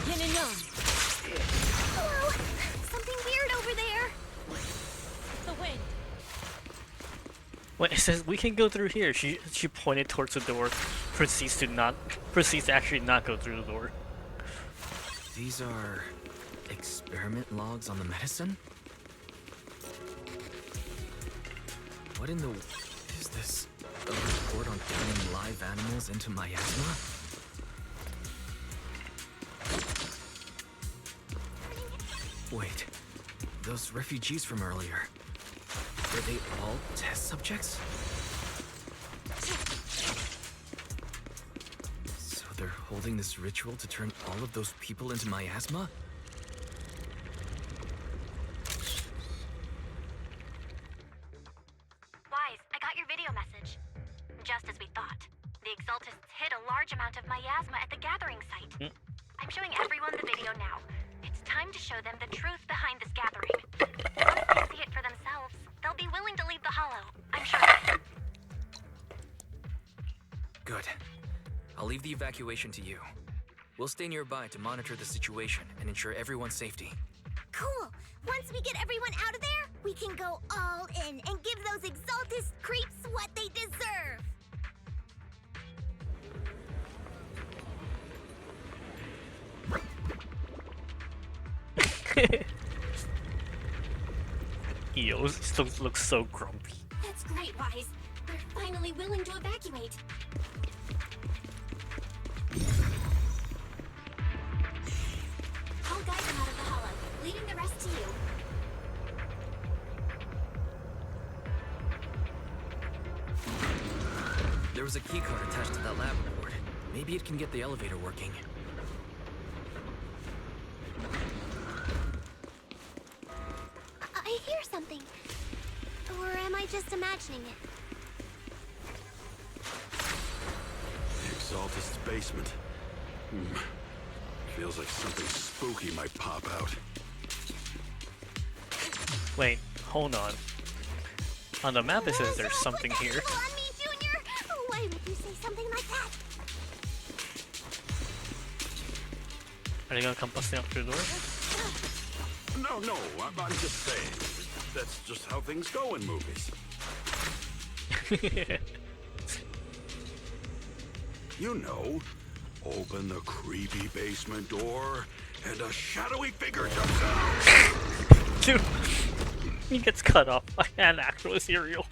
Yin and yang. Hello? Something weird over there. The wind. Wait, it says we can go through here. She pointed towards the door. Proceeds to actually not go through the door. These are experiment logs on the medicine? What in the... is this a report on turning live animals into miasma? Wait, those refugees from earlier, were they all test subjects? So they're holding this ritual to turn all of those people into miasma? Wise, I got your video message. Just as we thought. The Exaltists hid a large amount of miasma at the gathering site. I'm showing everyone the video now. It's time to show them the truth behind this gathering. Once they see it for themselves, they'll be willing to leave the Hollow. I'm sure of it. Good. I'll leave the evacuation to you. We'll stay nearby to monitor the situation and ensure everyone's safety. Cool. Once we get everyone out of there, we can go all in and give those Exaltist creeps what they deserve. Yo, still looks so grumpy. That's great, Wise. They're finally willing to evacuate. I'll guide them out of the Hollow, leaving the rest to you. There was a keycard attached to that lab report. Maybe it can get the elevator working. I hear something. Or am I just imagining it? The Exaltist's basement. Feels like something spooky might pop out. Wait, Hold on. On the map it says there's something here. On me, Junior! Why would you say something like that? Are they gonna come busting up through the door? No, I'm just saying. That's just how things go in movies. You know, open the creepy basement door, and a shadowy figure jumps out. Dude, he gets cut off by an actual cereal.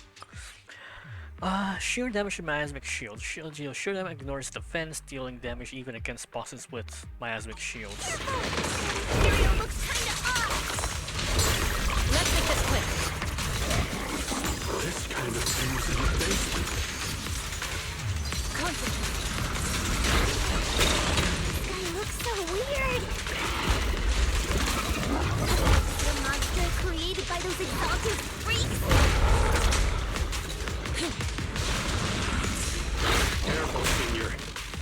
Sheer damage to miasmic shield. Shield deal. Sheer damage ignores defense, dealing damage even against bosses with miasmic shields. Cereal looks kinda off! Let's make this quick. This kind of thing was in the basement. Concentrate. This guy looks so weird! The monster created by those exalted freaks! Careful, Senior.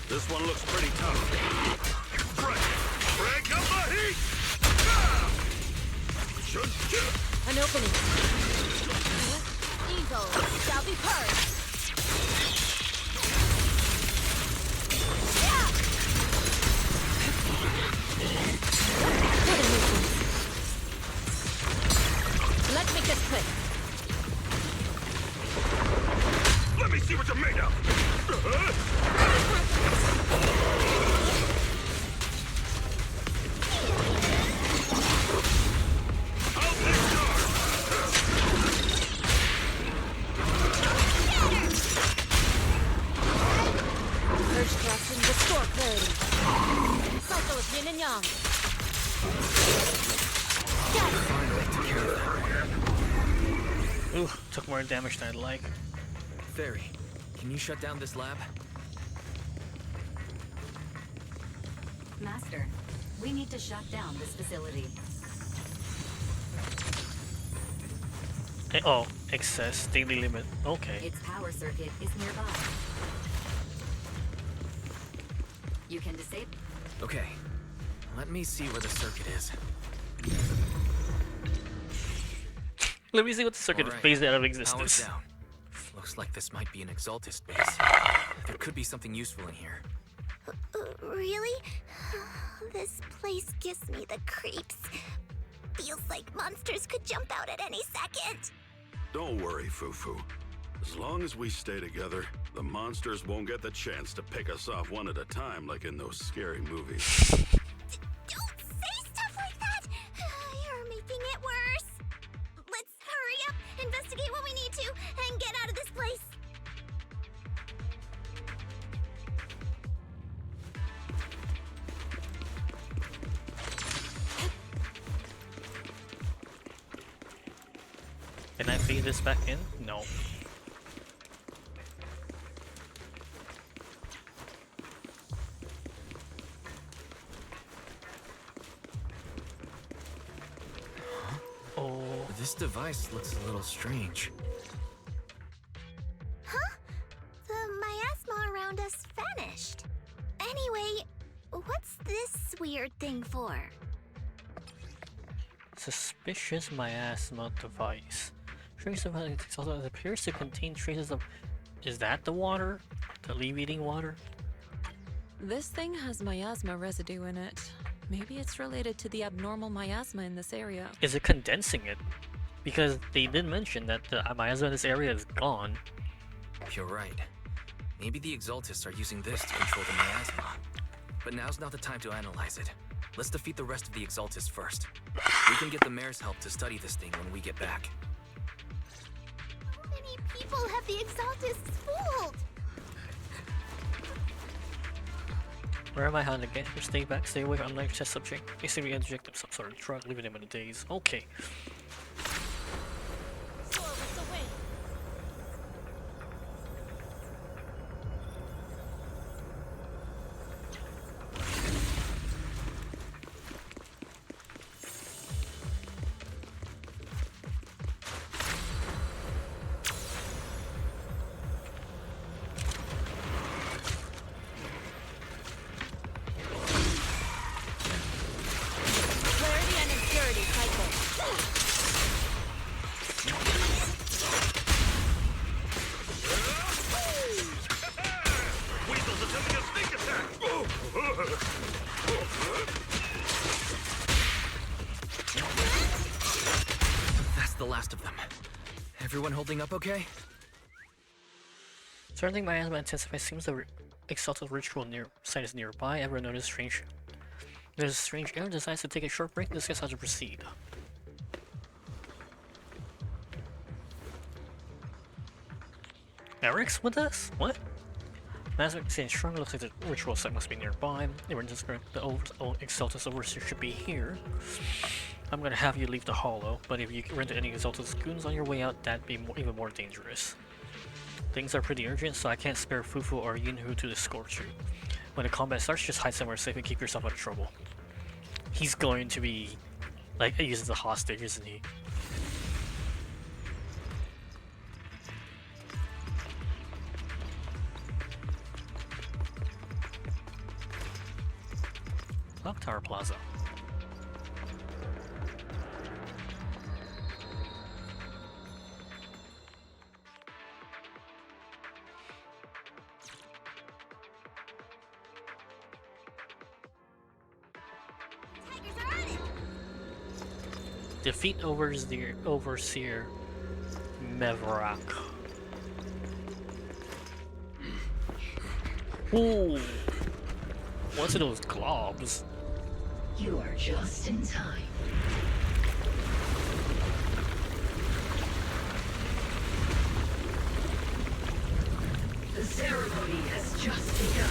This one looks pretty tough. Break up the heat! An opening. Evil shall be purged. Let's make this quick. Let me see what you're made of! I'll take charge! Urge thrust and restore clarity. Cycle of yin and yang. Ooh, took more damage than I'd like. Fairy, can you shut down this lab? Master, we need to shut down this facility. Oh, excess daily limit. Okay. Its power circuit is nearby. You can disable. Okay, let me see where the circuit is. Let me see what the circuit is phased out of Power's existence. down. Looks like this might be an Exaltist base. There could be something useful in here. Really? This place gives me the creeps. Feels like monsters could jump out at any second. Don't worry, Fufu. As long as we stay together, the monsters won't get the chance to pick us off one at a time like in those scary movies. Don't say stuff like that! You're making it worse. Let's hurry up, investigate what we need to, and get out of this place. Can I feed this back in? No. Oh. This device looks a little strange. Huh? The miasma around us vanished. Anyway, what's this weird thing for? Suspicious miasma device. Trace of it appears to contain traces of. Is that the water? The leaf-eating water? This thing has miasma residue in it. Maybe it's related to the abnormal miasma in this area. Is it condensing it? Because they did mention that the miasma in this area is gone. You're right. Maybe the Exaltists are using this to control the miasma. But now's not the time to analyze it. Let's defeat the rest of the Exaltists first. We can get the mayor's help to study this thing when we get back. How many people have the Exaltists fooled? Where am I hunting again? Stay back, stay away from unlike test subject. Basically inject them some sort of drug, leaving them in a daze. Okay. Clarity and impurity cycle. Everyone holding up okay? Certain miasma intensifies. Seems the exalted ritual site is nearby. Everyone noticed strange. There's a strange air. Decides to take a short break and discuss how to proceed. Eric's with us? What? Master saying stronger. Looks like the ritual site must be nearby. Everyone just correct. The Exaltus overseer should be here. I'm gonna have you leave the hollow, but if you run into any Exaltus goons on your way out, that'd be even more dangerous. Things are pretty urgent, so I can't spare Fufu or Yinhu to escort you. When the combat starts, just hide somewhere safe and keep yourself out of trouble. He's going to be, like, used as a hostage, isn't he? Clock Tower Plaza. Defeat Overseer Mevrak. Ooh! What's in those globs? You are just in time. The ceremony has just begun.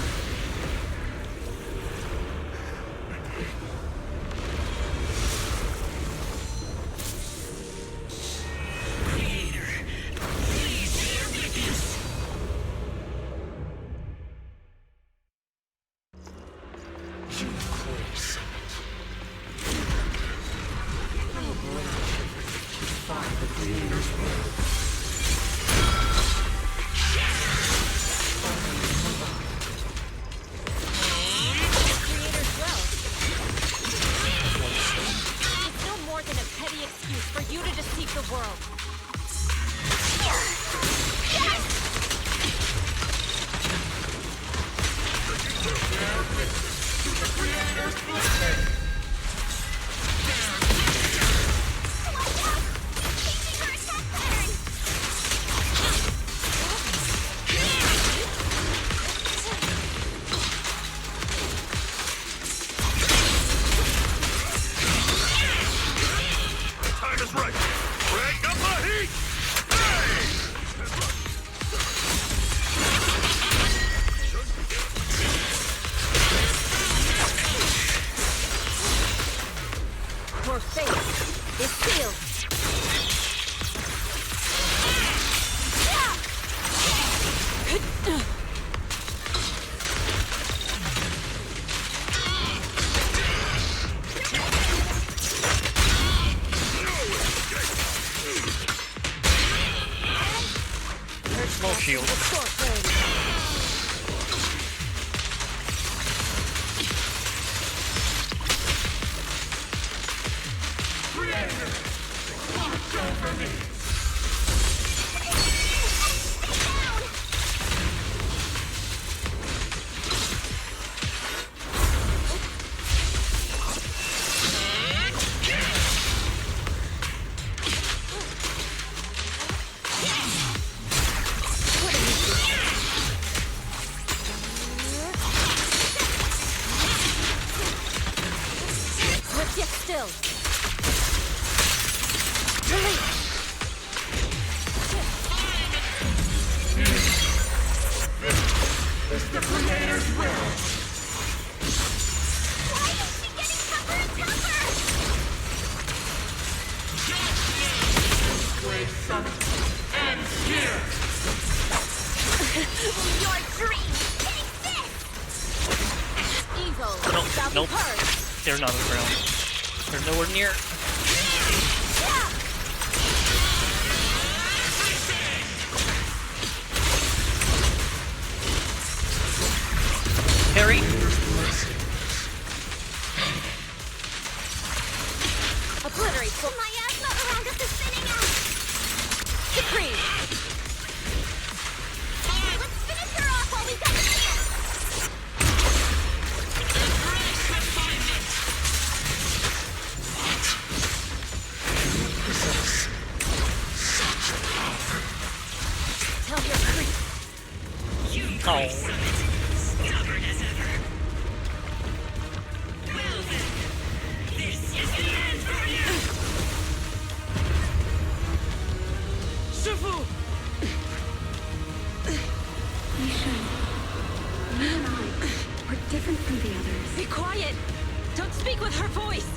Nope. They're not on the ground. They're nowhere near. Harry? Obliterate. My asthma around us is spinning out. Decree. Let's finish her off while we've got the chance. Oh. Stubborn as ever. Well then, this is the end for you! Shifu! Yishan, you and I are different from the others. Be quiet! Don't speak with her voice!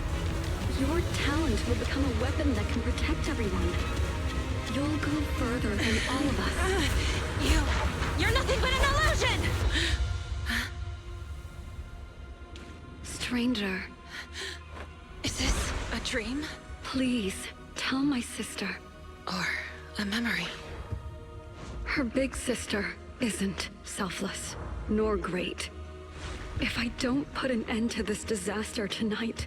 Your talent will become a weapon that can protect everyone. You'll go further than all of us. You're nothing but an illusion! Stranger. Is this a dream? Please, tell my sister. Or a memory? Her big sister isn't selfless, nor great. If I don't put an end to this disaster tonight,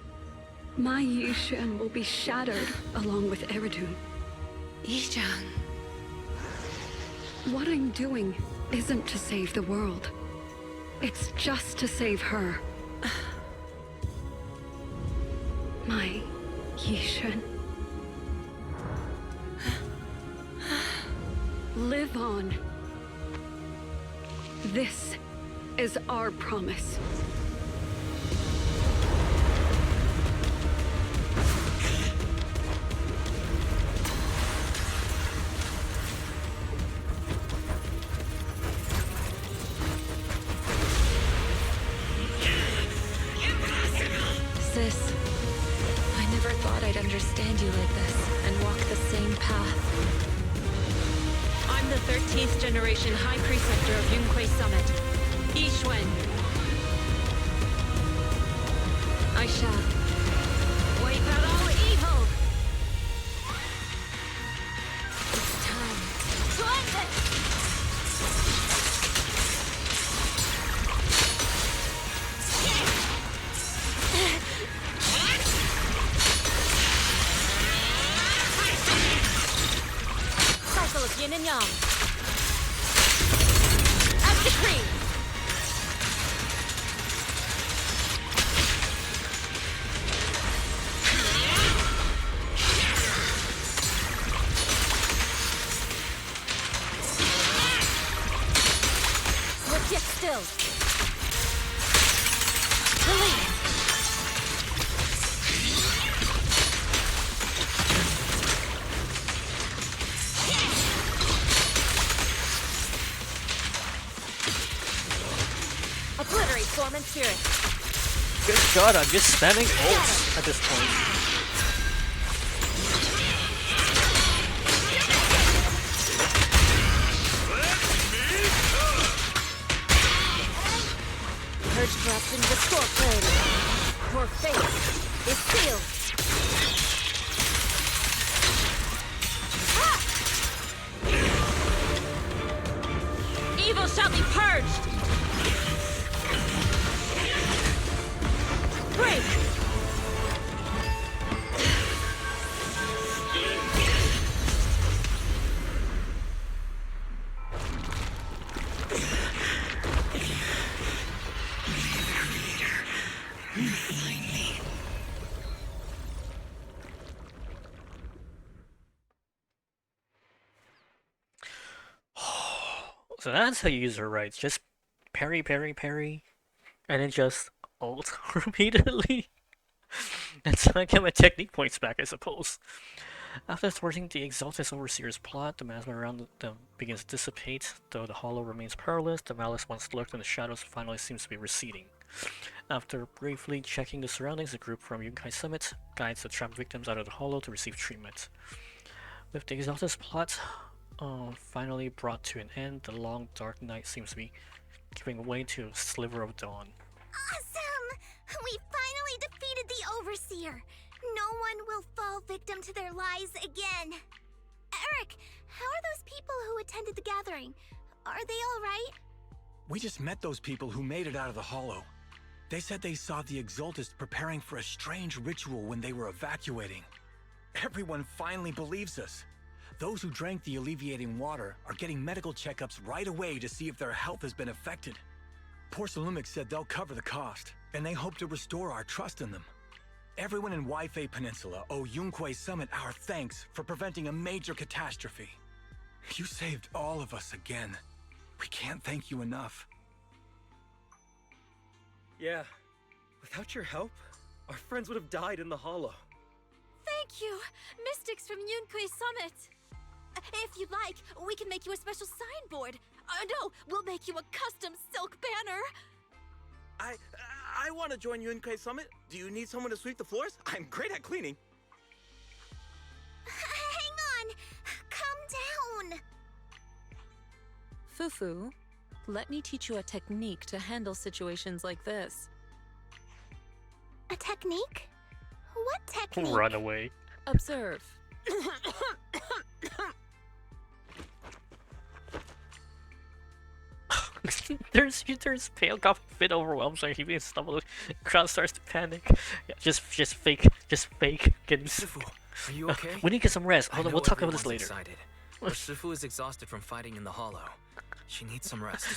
my Yishan will be shattered along with Eridun. Yishan. What I'm doing isn't to save the world. It's just to save her. My Yishan. Live on. This is our promise. Sis, I never thought I'd understand you like this and walk the same path. I'm the 13th generation High Preceptor of Yunquei Summit, Yixuan. I shall wipe out all evil. It's time to end this! Cycle of yin and yang. As decreed. Swift yet still. Release. Obliterate form and spirit. Good God, I'm just spamming ults at this point. Purge corruption, restore clarity. Your fate is sealed. Evil shall be purged. Break! So that's how you use her rights. Just parry, parry, parry, and then just ult repeatedly. That's how I get my technique points back, I suppose. After thwarting the Exalted Overseer's plot, the miasma around them begins to dissipate. Though the Hollow remains powerless, the malice once lurked in the shadows finally seems to be receding. After briefly checking the surroundings, the group from Yunkai Summit guides the trapped victims out of the Hollow to receive treatment. With the Exalted's plot finally brought to an end, the long dark night seems to be giving way to a sliver of dawn. Awesome! We finally defeated the Overseer! No one will fall victim to their lies again! Eric, how are those people who attended the gathering? Are they alright? We just met those people who made it out of the Hollow. They said they saw the Exaltists preparing for a strange ritual when they were evacuating. Everyone finally believes us. Those who drank the alleviating water are getting medical checkups right away to see if their health has been affected. Porcelumix said they'll cover the cost, and they hope to restore our trust in them. Everyone in Waifei Peninsula owe Yunquei Summit our thanks for preventing a major catastrophe. You saved all of us again. We can't thank you enough. Yeah. Without your help, our friends would have died in the hollow. Thank you, Mystics from Yunkui Summit. If you'd like, we can make you a special signboard. No, we'll make you a custom silk banner. I want to join Yunkui Summit. Do you need someone to sweep the floors? I'm great at cleaning. Hang on! Calm down! Fufu, let me teach you a technique to handle situations like this. A technique? What technique? Run away. Observe. there's pale cough fit overwhelmed, so he being stumbled. Crowd starts to panic. Yeah, just fake getting. Shifu, are you okay? We need to get some rest. Hold on, we'll talk about this everyone's later. Excited, but Shifu is exhausted from fighting in the hollow. She needs some rest.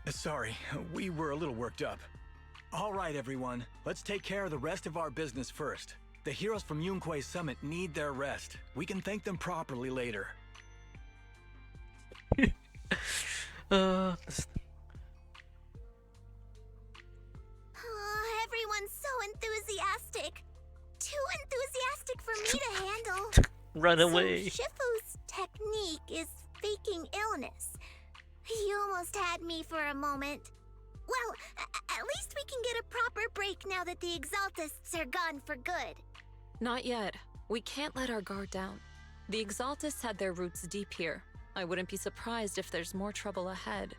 Sorry, we were a little worked up. All right, everyone. Let's take care of the rest of our business first. The heroes from Yunkui Summit need their rest. We can thank them properly later. Everyone's so enthusiastic. Too enthusiastic for me to handle. Run away. So Shifu's technique is faking illness. He almost had me for a moment. Well, at least we can get a proper break now that the Exaltists are gone for good. Not yet. We can't let our guard down. The Exaltists had their roots deep here. I wouldn't be surprised if there's more trouble ahead.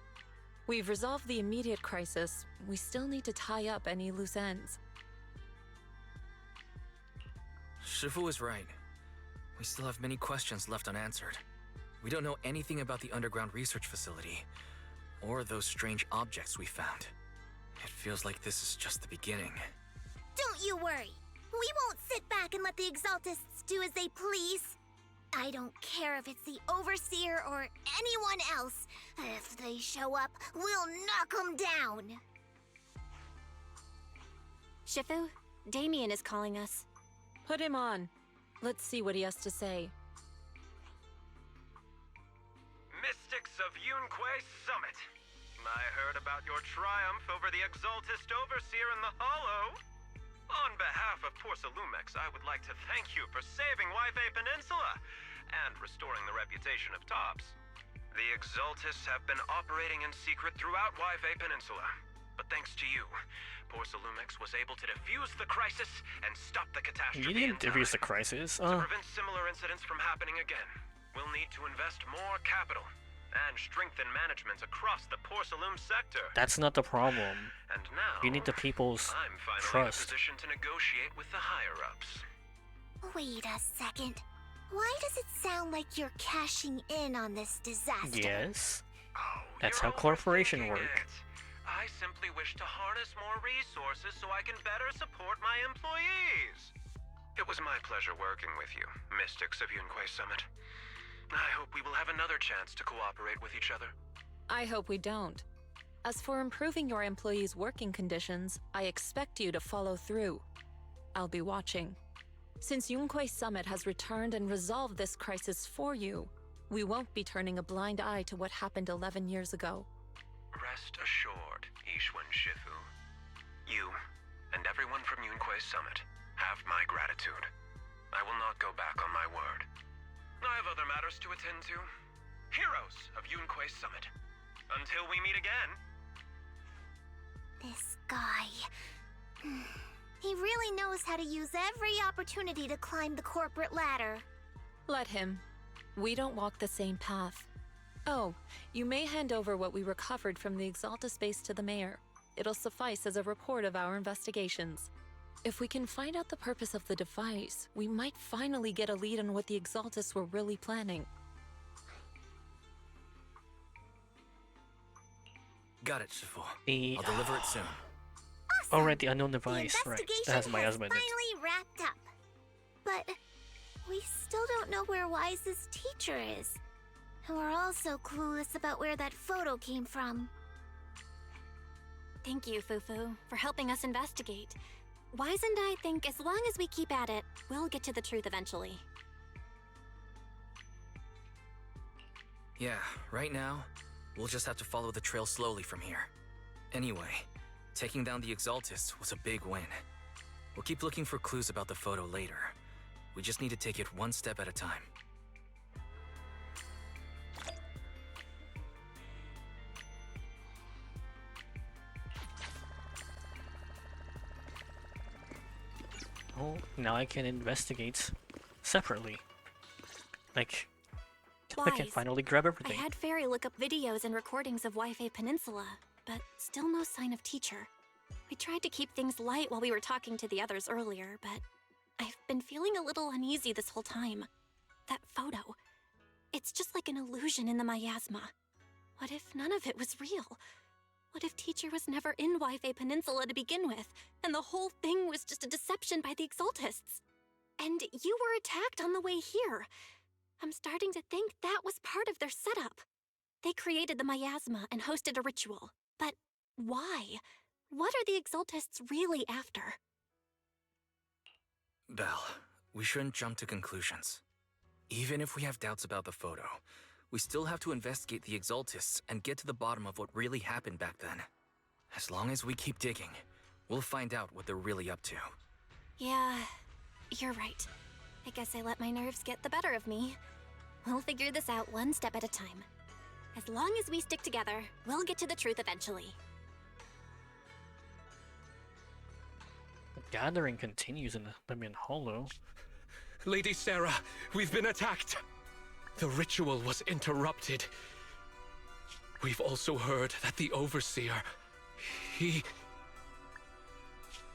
We've resolved the immediate crisis. We still need to tie up any loose ends. Shifu is right. We still have many questions left unanswered. We don't know anything about the underground research facility, or those strange objects we found. It feels like this is just the beginning. Don't you worry. We won't sit back and let the Exaltists do as they please. I don't care if it's the Overseer or anyone else. If they show up, we'll knock them down. Shifu, Damien is calling us. Put him on. Let's see what he has to say. Mystics of Yunkui Summit. I heard about your triumph over the Exaltist Overseer in the Hollow. On behalf of Porsalumex, I would like to thank you for saving Waifei Peninsula and restoring the reputation of Tops. The Exaltists have been operating in secret throughout Waifei Peninsula, but thanks to you, Porsalumex was able to defuse the crisis and stop the catastrophe. You didn't defuse the crisis. To prevent similar incidents from happening again, we'll need to invest more capital and strengthen management across the Porsalume sector. That's not the problem. And now, you need the people's I'm finally trust. in a position to negotiate with the higher-ups. Wait a second. Why does it sound like you're cashing in on this disaster? Yes. That's how corporation work. I simply wish to harness more resources so I can better support my employees. It was my pleasure working with you, Mystics of Yunkui Summit. I hope we will have another chance to cooperate with each other. I hope we don't. As for improving your employees' working conditions, I expect you to follow through. I'll be watching. Since Yunkui Summit has returned and resolved this crisis for you, we won't be turning a blind eye to what happened 11 years ago. Rest assured, Ishwan Shifu. You, and everyone from Yunkui Summit, have my gratitude. I will not go back on my word. I have other matters to attend to. Heroes of Yunkui Summit. Until we meet again. This guy... He really knows how to use every opportunity to climb the corporate ladder. Let him. We don't walk the same path. Oh, you may hand over what we recovered from the Exalta space to the mayor. It'll suffice as a report of our investigations. If we can find out the purpose of the device, we might finally get a lead on what the Exaltists were really planning. Got it, Shifu. I'll deliver it soon. Oh, right, the unknown device. Right, that has my husband in it. Finally wrapped up. But we still don't know where Wise's teacher is. And we're also clueless about where that photo came from. Thank you, Fufu, for helping us investigate. Wise and I think as long as we keep at it, we'll get to the truth eventually. Yeah, right now, we'll just have to follow the trail slowly from here. Anyway, taking down the Exaltists was a big win. We'll keep looking for clues about the photo later. We just need to take it one step at a time. Oh, now I can investigate separately. Like, I can Wise. finally grab I everything. had Fairy look up videos and recordings of Wi-Fi Peninsula, but still no sign of Teacher. We tried to keep things light while we were talking to the others earlier, but I've been feeling a little uneasy this whole time. That photo, it's just like an illusion in the miasma. What if none of it was real? What if Teacher was never in Wi-Fi Peninsula to begin with, and the whole thing was just a deception by the Exaltists? And you were attacked on the way here. I'm starting to think that was part of their setup. They created the miasma and hosted a ritual. But why? What are the Exaltists really after? Belle, we shouldn't jump to conclusions. Even if we have doubts about the photo, we still have to investigate the Exaltists and get to the bottom of what really happened back then. As long as we keep digging, we'll find out what they're really up to. Yeah, you're right. I guess I let my nerves get the better of me. We'll figure this out one step at a time. As long as we stick together, we'll get to the truth eventually. The gathering continues in the Lemon Hollow. Lady Sarah, we've been attacked. The ritual was interrupted. We've also heard that the Overseer, he...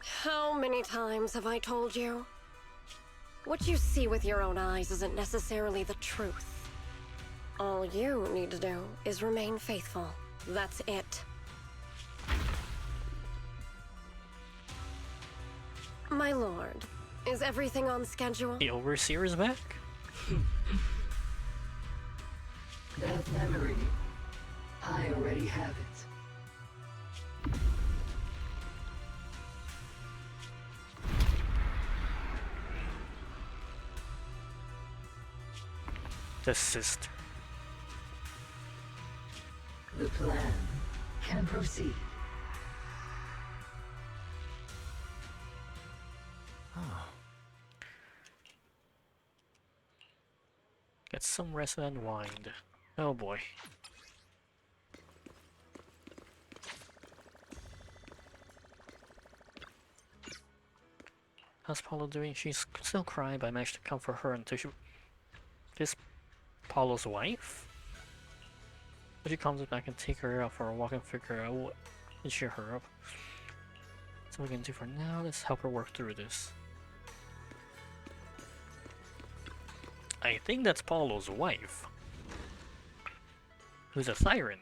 How many times have I told you? What you see with your own eyes isn't necessarily the truth. All you need to do is remain faithful. That's it. My lord, is everything on schedule? The Overseer is back? That memory, I already have it. The sister. The plan can proceed. Oh. Get some rest and unwind. Oh boy. How's Paulo doing? She's still crying, but I managed to comfort her until she... This Paulo's wife? When she comes back and take her out for a walk and figure out what and cheer her up. So what we can do for now, let's help her work through this. I think that's Paulo's wife. Who's a siren.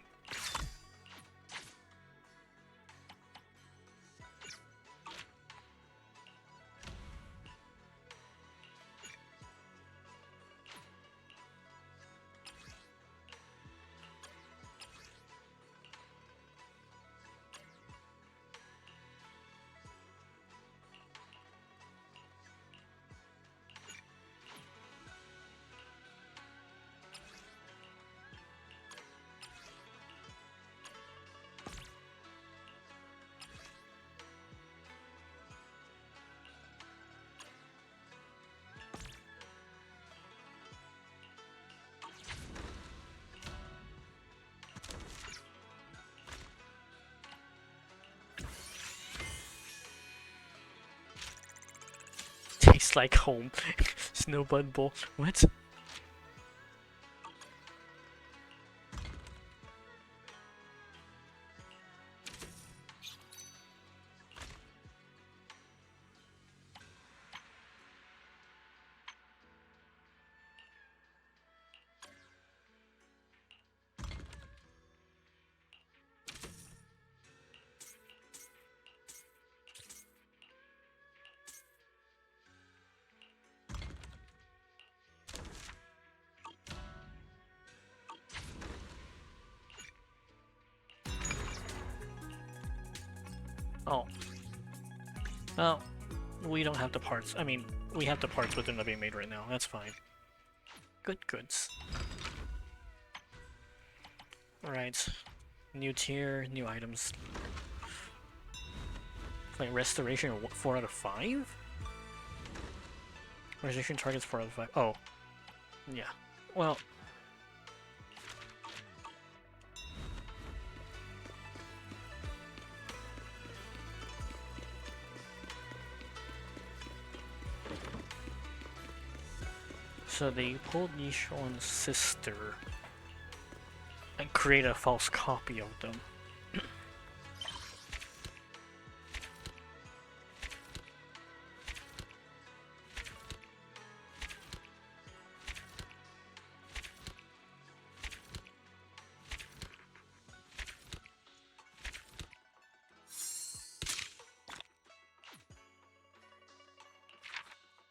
Tastes like home. Snowbud Bowl. What? Oh. Well, we don't have the parts. I mean, we have the parts within the being made right now. That's fine. Good goods. Alright. New tier, new items. Like restoration 4 out of 5? Restoration targets 4 out of 5. Oh. Yeah. Well. So they pulled Yishuan's sister and create a false copy of them.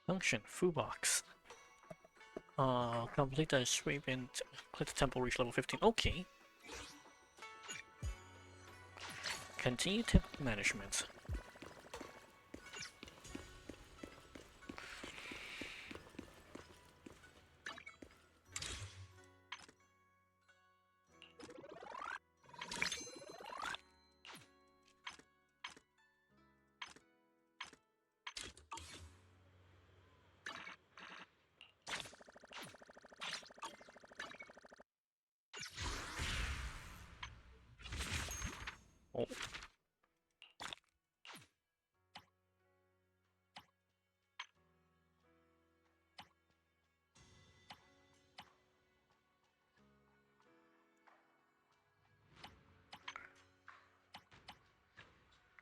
Function, Foo Box. Complete the sweep and click the temple, reach level 15. Okay. Continue temple management. Oh.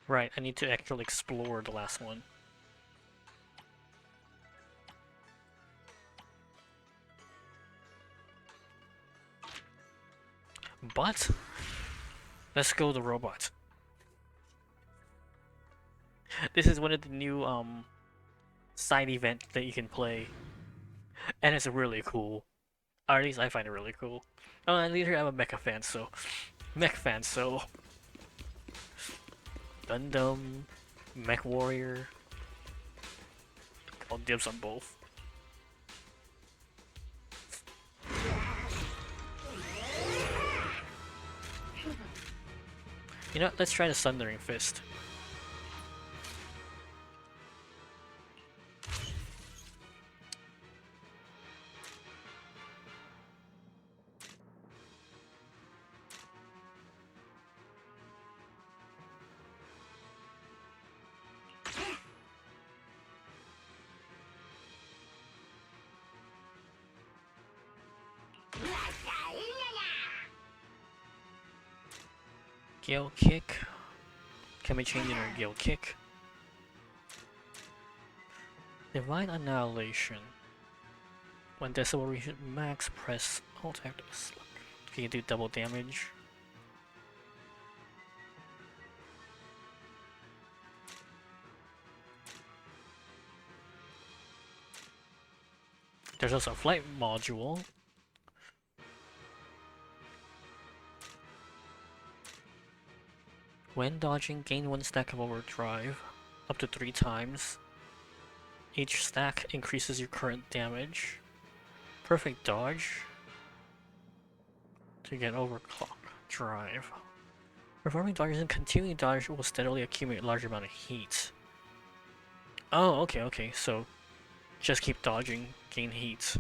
Right, I need to actually explore the last one. But let's go the robot. This is one of the new side event that you can play, and it's really cool. Or at least I find it really cool. Oh, and later I'm a mecha fan, so Gundam, Mech Warrior. I'll dibs on both. You know, let's try the Sundering Fist. Gale Kick. Can we change in our Gale Kick? Divine Annihilation. When decibel reaches max, press Alt F to slug. Can you do double damage? There's also a flight module. When dodging, gain 1 stack of overdrive, up to 3 times. Each stack increases your current damage. Perfect dodge to get overclock drive. Performing dodges and continuing dodge will steadily accumulate a large amount of heat. Oh, okay, so just keep dodging, gain heat.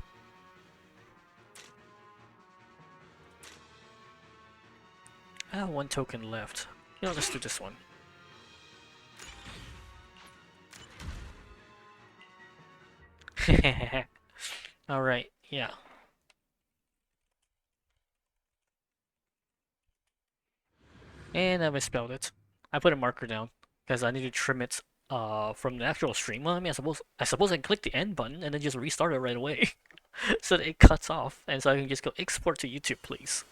I have 1 token left. You know, let's do this one. Alright, yeah. And I misspelled it. I put a marker down because I need to trim it from the actual stream. Well, I mean, I suppose I can click the end button and then just restart it right away. So that it cuts off, and so I can just go export to YouTube, please.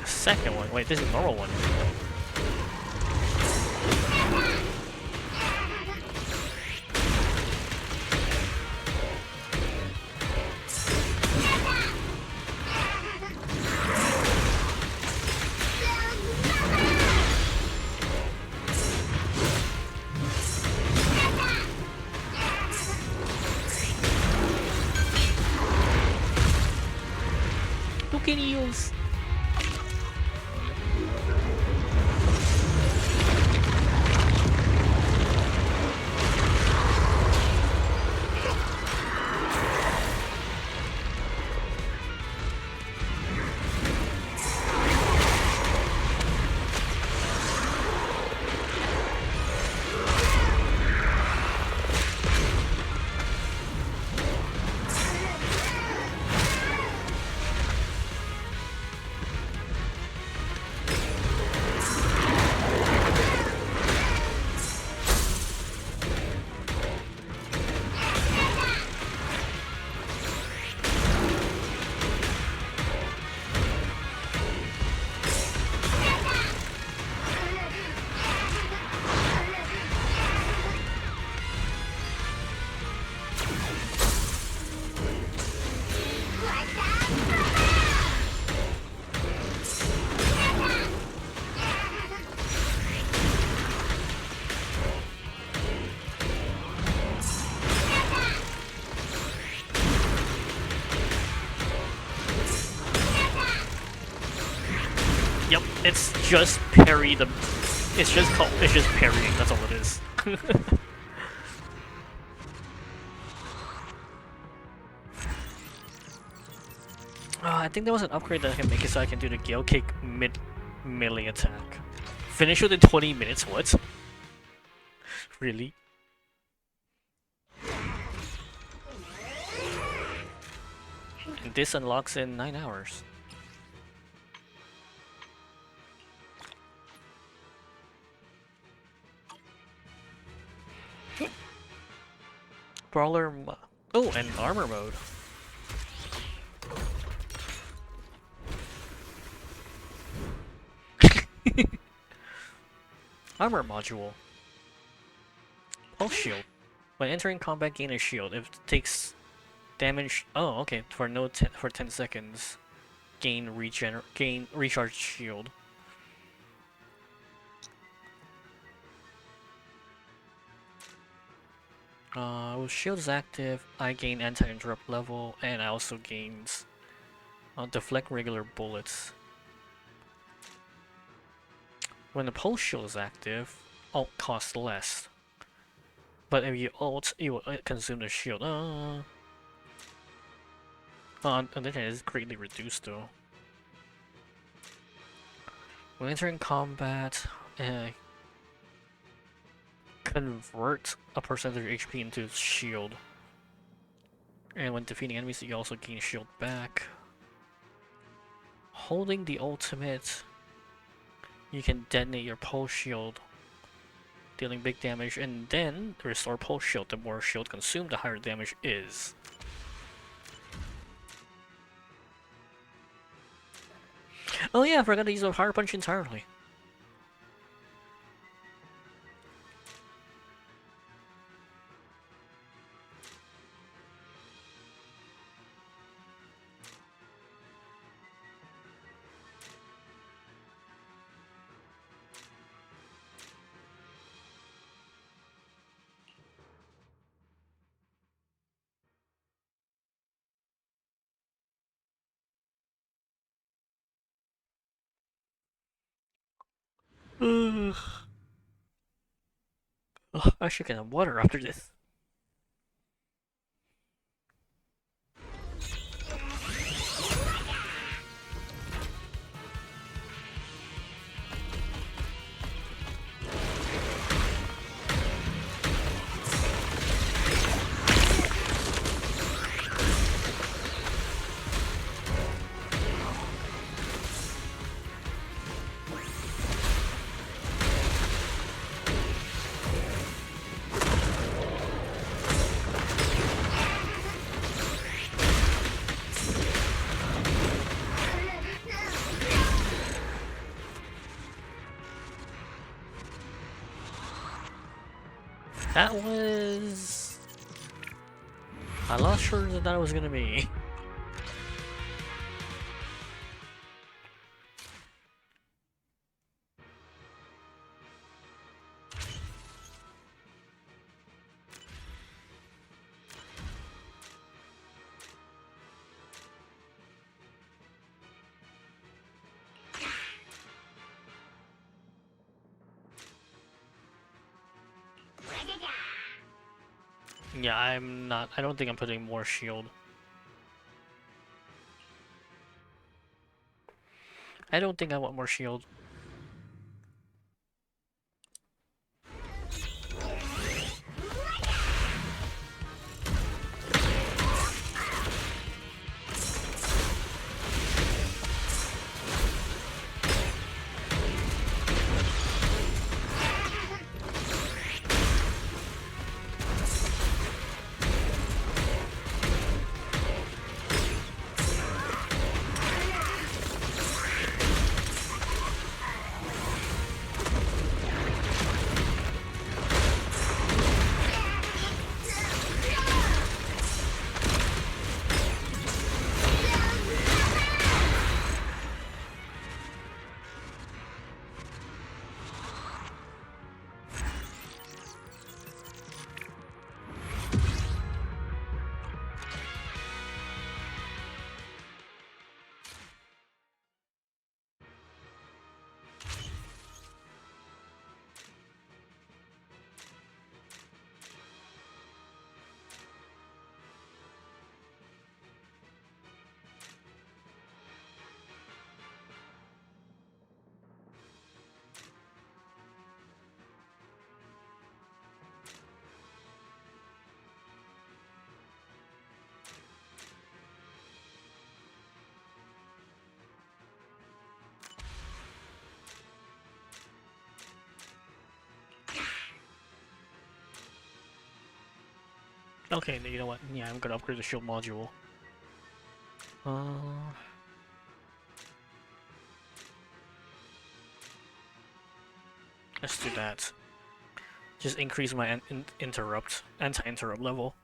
Second one. Wait, this is a normal one. Who can use? Yep, it's just parry the. It's just parrying. That's all it is. I think there was an upgrade that I can make it so I can do the Gale Kick melee attack. Finish within 20 minutes. What? Really? And this unlocks in 9 hours. Brawler oh, and armor mode. Armor module. Pulse shield. When entering combat, gain a shield. If it takes damage, oh, okay, for 10 seconds, gain recharge shield. When shield is active, I gain anti-interrupt level, and I also gains deflect regular bullets. When the pulse shield is active, ult costs less. But if you ult, you will consume the shield. On the other hand, it's greatly reduced though. When entering combat, convert a percentage of HP into shield. And when defeating enemies, you also gain shield back. Holding the ultimate, you can detonate your pulse shield, dealing big damage, and then restore pulse shield. The more shield consumed, the higher damage is. Oh yeah, I forgot to use a Fire Punch entirely. Ugh. Oh, I should get some water after this. That was a lot shorter than that was gonna be. Yeah, I don't think I'm putting more shield. I don't think I want more shield. Okay, you know what? Yeah, I'm gonna upgrade the shield module. Let's do that. Just increase my anti-interrupt level.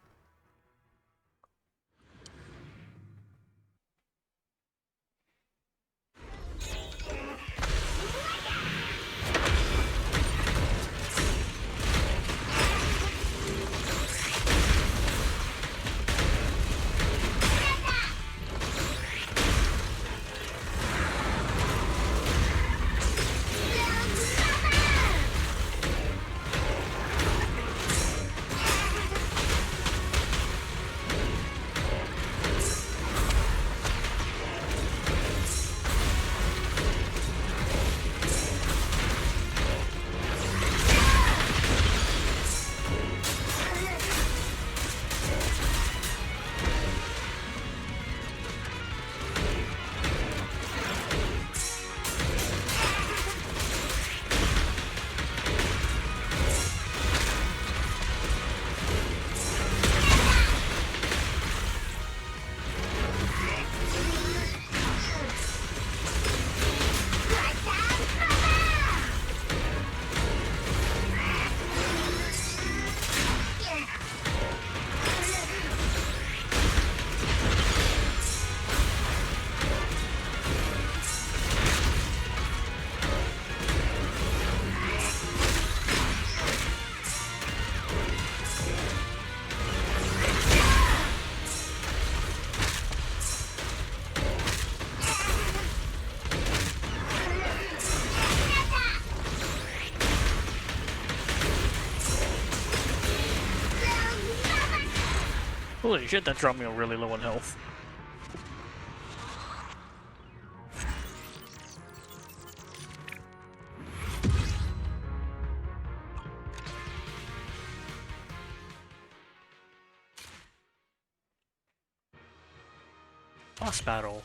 Holy shit, that dropped me really low on health. Boss battle.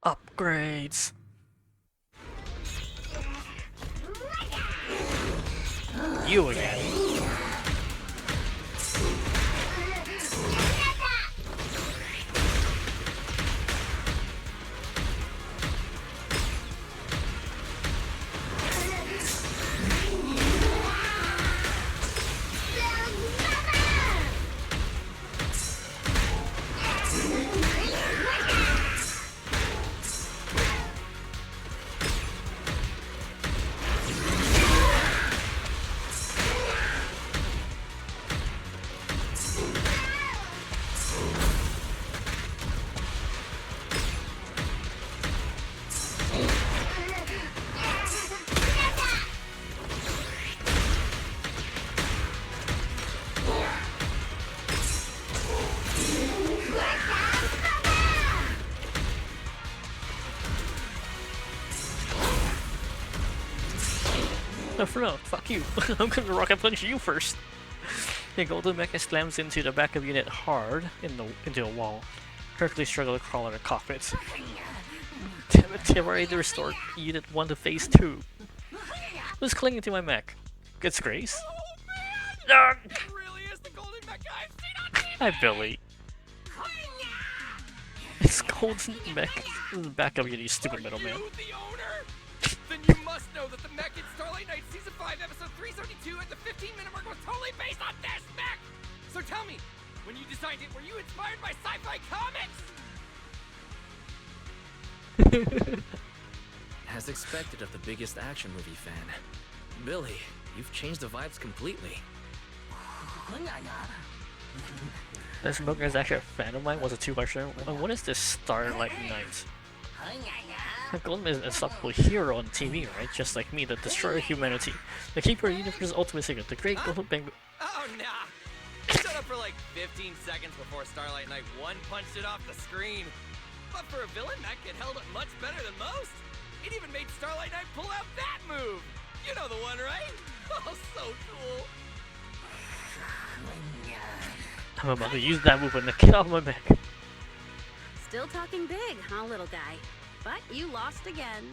Upgrades. You again. No, fuck you. I'm gonna rocket punch you first. The golden mecha slams into the backup unit hard into a wall. Hercules struggles to crawl out of the cockpit. Damn it, I've already restored Unit 1 to Phase 2. Who's clinging to my mech? It's Grace? Oh, it really is the golden mecha I've seen on TV! Hi, Billy. It's golden mech. Backup unit, you stupid middleman. Then you must know that the mech in Starlight Night Season 5, Episode 372 at the 15-minute mark was totally based on this mech! So tell me, when you designed it, were you inspired by sci-fi comics? As expected of the biggest action movie fan. Billy, you've changed the vibes completely. This book is actually a fan of mine, was a 2-part show. What is this Starlight Night? Golden is an unstoppable hero on TV, right? Just like me, the destroyer of humanity. The keeper of the universe's ultimate secret, the great golden bang. Oh, nah. It showed up for like 15 seconds before Starlight Night 1 punched it off the screen. But for a villain mech, it held up much better than most. It even made Starlight Night pull out that move. You know the one, right? Oh, so cool. I'm about to use that move and get off my mech. Still talking big, huh, little guy? But you lost again.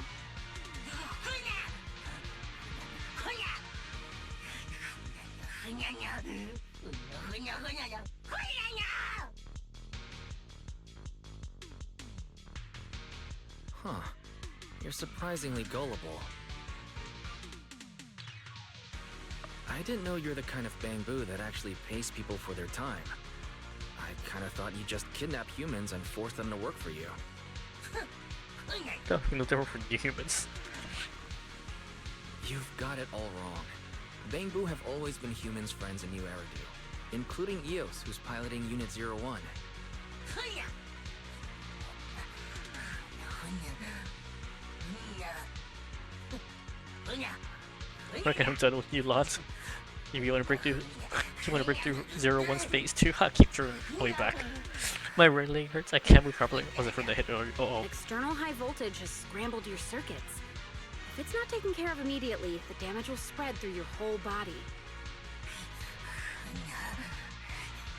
Huh. You're surprisingly gullible. I didn't know you're the kind of bamboo that actually pays people for their time. I kinda thought you just kidnap humans and force them to work for you. No different from you humans. You've got it all wrong. Bangbu have always been humans' friends in New Eridu, including Eos, who's piloting Unit 01. Okay, I'm done with you lots. If you want to break through, Zero One's Phase 2, I'll keep throwing way back. My right leg hurts. I can't move properly. Was it from the hit? Uh-oh. External high voltage has scrambled your circuits. If it's not taken care of immediately, the damage will spread through your whole body.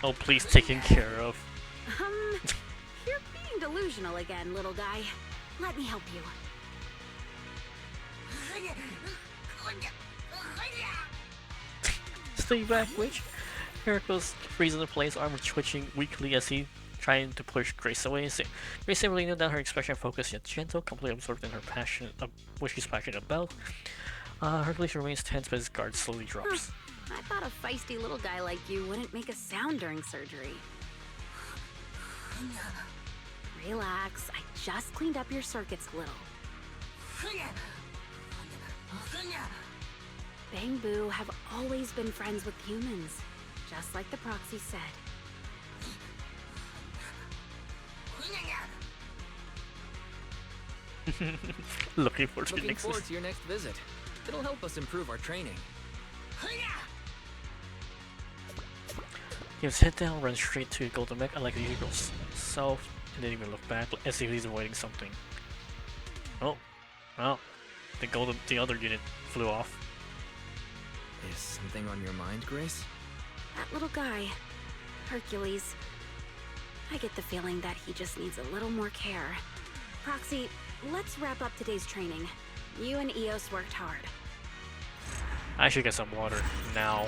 Oh, please, taken care of. You're being delusional again, little guy. Let me help you. Stay back, witch. Heracles freezes in place, armor twitching weakly as he trying to push Grace away. Grace simply knew that her expression focused yet gentle, completely absorbed in her passion, what she's passionate about. Hercules remains tense, but his guard slowly drops. I thought a feisty little guy like you wouldn't make a sound during surgery. Relax, I just cleaned up your circuits a little. Bangbu have always been friends with humans, just like the proxy said. Looking forward to your next visit. It'll help us improve our training. He was head down, ran straight to Golden Mech, unlike the usual self, and didn't even look back as if he's avoiding something. Oh, well, the other unit flew off. Is something on your mind, Grace? That little guy, Hercules. I get the feeling that he just needs a little more care. Proxy, let's wrap up today's training. You and Eos worked hard. I should get some water now.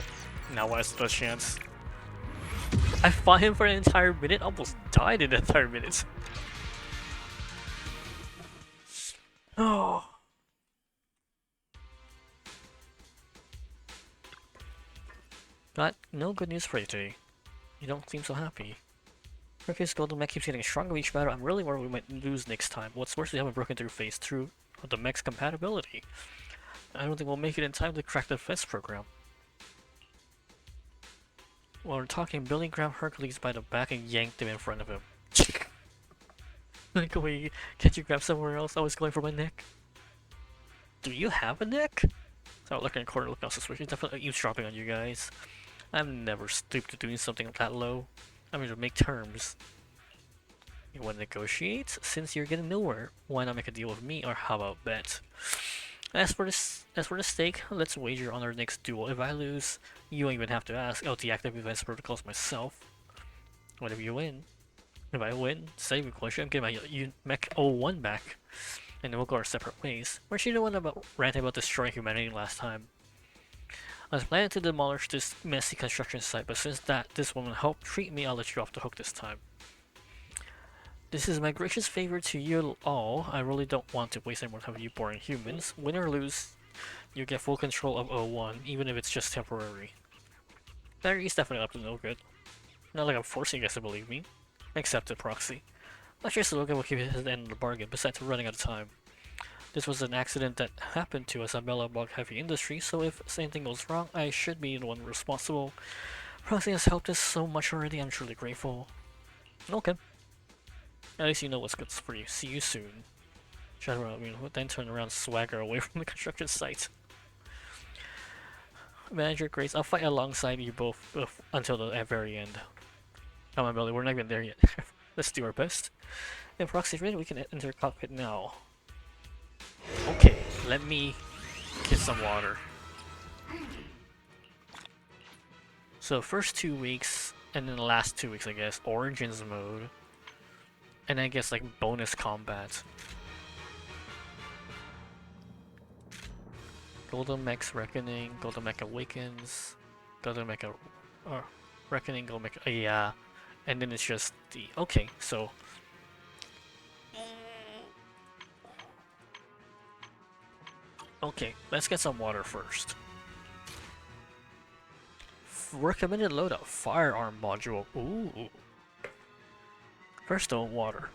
Now what's the chance? I fought him for an entire minute, almost died in an entire minute. Oh. Got no good news for you today. You don't seem so happy. Mercury's golden mech keeps getting stronger each battle. I'm really worried we might lose next time. What's worse, we haven't broken through phase 2 of the mech's compatibility. I don't think we'll make it in time to crack the defense program. While we're talking, Billy grabbed Hercules by the back and yanked him in front of him. Like, wait, can't you grab somewhere else? I was going for my neck. Do you have a neck? So looking in the corner, looking out suspicious. Definitely eavesdropping on you guys. I'm never stooped to doing something that low. I mean, to make terms. You want to negotiate? Since you're getting nowhere, why not make a deal with me, or how about bet? As for the stake, let's wager on our next duel. If I lose, you won't even have to ask. I'll deactivate advanced protocols myself. What if you win? If I win, saving question, I'm getting my Mech 01 back. And then we'll go our separate ways. Weren't you the one about ranting about destroying humanity last time? I was planning to demolish this messy construction site, but since this woman helped treat me, I'll let you off the hook this time. This is my gracious favor to you all. I really don't want to waste any more time with you boring humans. Win or lose, you get full control of 01, even if it's just temporary. Larry's definitely up to no good. Not like I'm forcing you guys to believe me. Accept it, Proxy. I'm sure Logan will keep his end of the bargain, besides running out of time. This was an accident that happened to us at Bella Bug Heavy Industry, so if anything goes wrong, I should be the one responsible. Proxy has helped us so much already, I'm truly grateful. Okay. At least you know what's good for you. See you soon. Then turn around, swagger away from the construction site. Manager Grace, I'll fight alongside you both until the very end. Come on, Billy, we're not even there yet. Let's do our best. And Proxy, ready? We can enter the cockpit now. Okay, let me get some water. So first 2 weeks, and then the last 2 weeks, I guess, Origins mode. And I guess like bonus combat. Golden Mech's Reckoning, Golden Mech Awakens, Golden Mech Reckoning, Golden Mech, yeah. And then it's just the, okay, so. Okay, let's get some water first. Recommended loadout, firearm module, ooh. First though, water.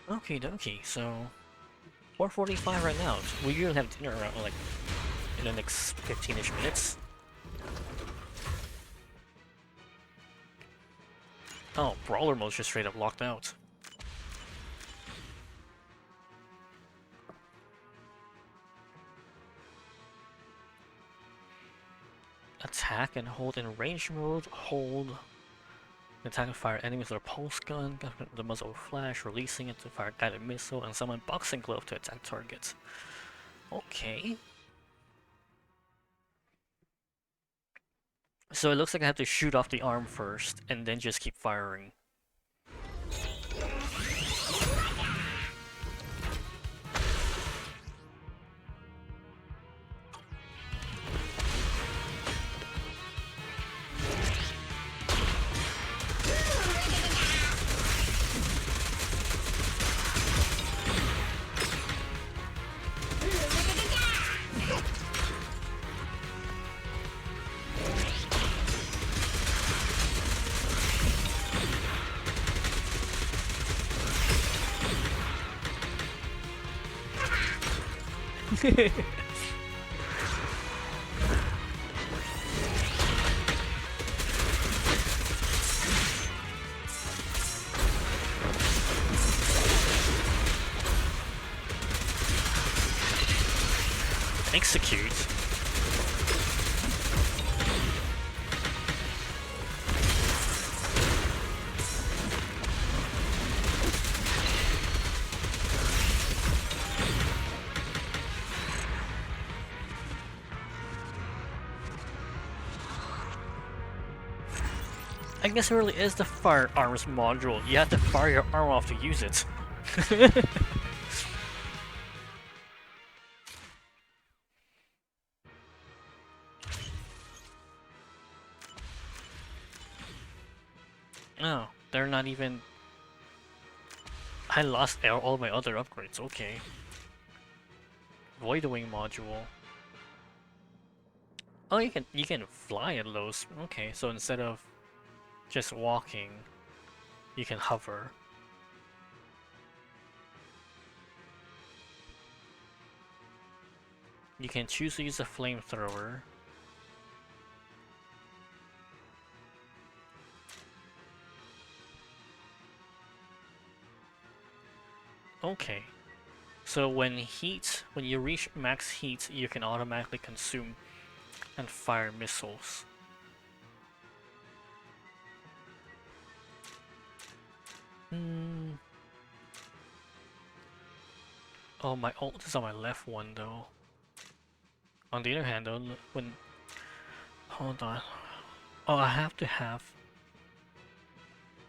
Okie dokie, so 4:45 right now. We usually have dinner around like in the next 15-ish minutes. Oh, Brawler mode's just straight up locked out. Attack and hold in range mode, hold. Attack and fire enemies with a pulse gun, the muzzle flash, releasing it to fire a guided missile, and summon boxing glove to attack targets. Okay. So it looks like I have to shoot off the arm first, and then just keep firing. Execute. I guess it really is the firearms module. You have to fire your arm off to use it. Oh, they're not even... I lost all my other upgrades, okay. Void Wing module. Oh, you can fly at those. Okay, so instead of just walking, you can hover. You can choose to use a flamethrower. Okay. So when you reach max heat, you can automatically consume and fire missiles. Oh, my ult is on my left one though. On the other hand though, when... Hold on. Oh, I have to have...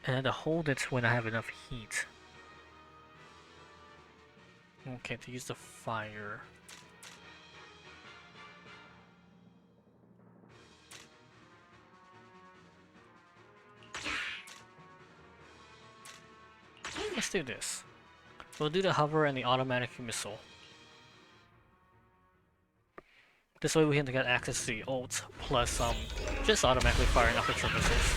And to hold it when I have enough heat. Okay, to use the fire. Let's do this. We'll do the hover and the automatic missile. This way we can get access to the ult, plus just automatically firing aperture missiles.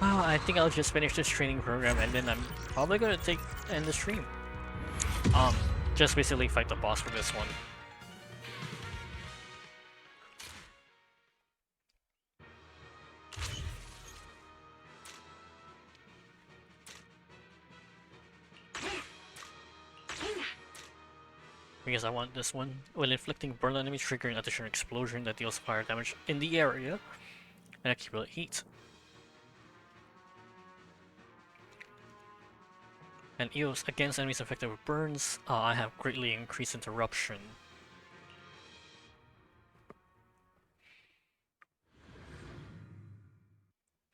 Wow, I think I'll just finish this training program and then I'm probably gonna end the stream. Just basically fight the boss for this one. Because I want this one. When inflicting burn on enemies, trigger an additional explosion that deals fire damage in the area and accumulate heat. And EOS against enemies affected with burns, I have greatly increased interruption.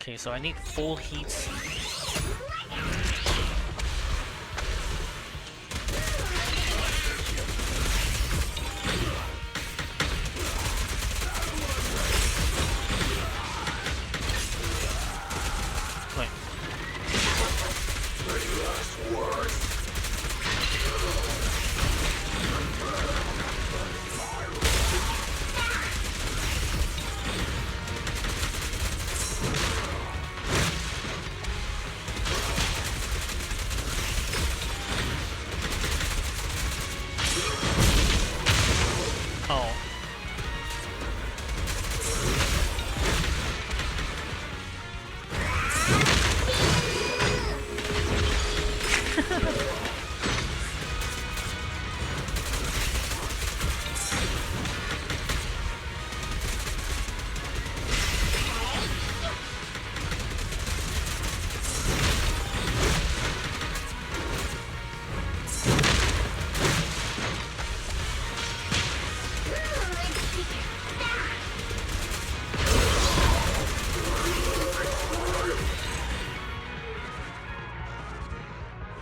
Okay, so I need full heat.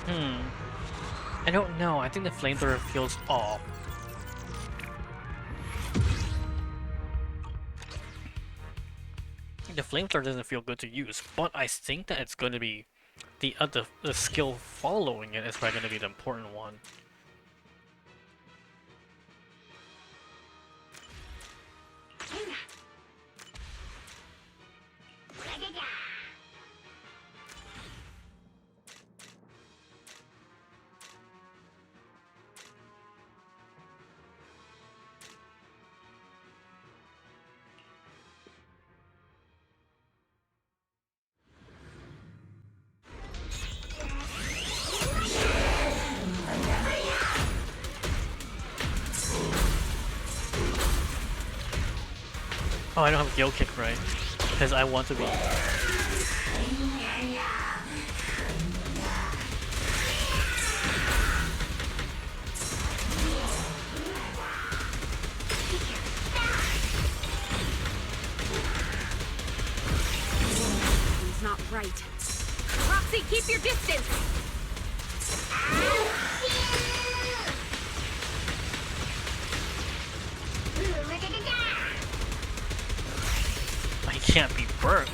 I don't know. I think the flamethrower feels off. The flamethrower doesn't feel good to use, but I think that it's going to be the skill following it is probably going to be the important one. Oh, I don't have Gale Kick right, because I want to be. It's not right. Roxy, keep your distance! I can't be burnt.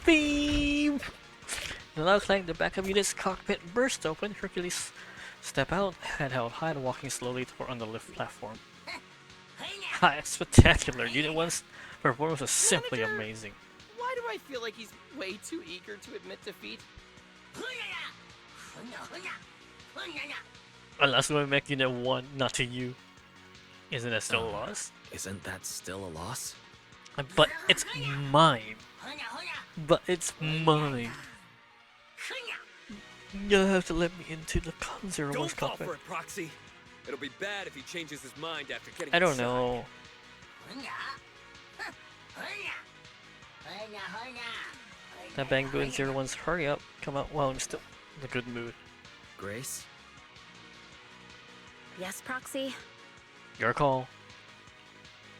Beep! It looks like the backup unit's cockpit burst open. Hercules step out, head held high, and walking slowly toward on the lift platform. Hi, spectacular! Unit 1's performance was simply amazing. Why do I feel like he's way too eager to admit defeat? Unless we make Unit 1 not to you. Isn't that still a loss? Isn't that still a loss? But it's mine. But it's mine. You'll have to let me into the Zero Don't fall cockpit. for it, Proxy. It'll be bad if he changes his mind after getting I don't inside. know. That Bang Boo and 01's hurry up, come out while I'm still in a good mood. Grace? Yes, Proxy? Your call.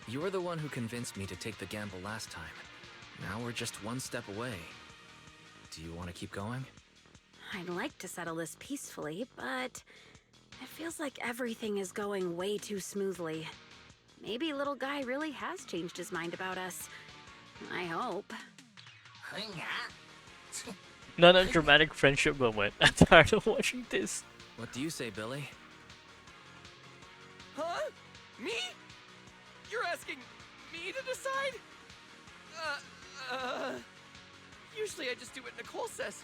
You were the one who convinced me to take the gamble last time. Now we're just one step away. Do you want to keep going? I'd like to settle this peacefully, but it feels like everything is going way too smoothly. Maybe little guy really has changed his mind about us. I hope. Not a dramatic friendship moment. I'm tired of watching this. What do you say, Billy? Huh? Me? You're asking me to decide? Usually I just do what Nicole says.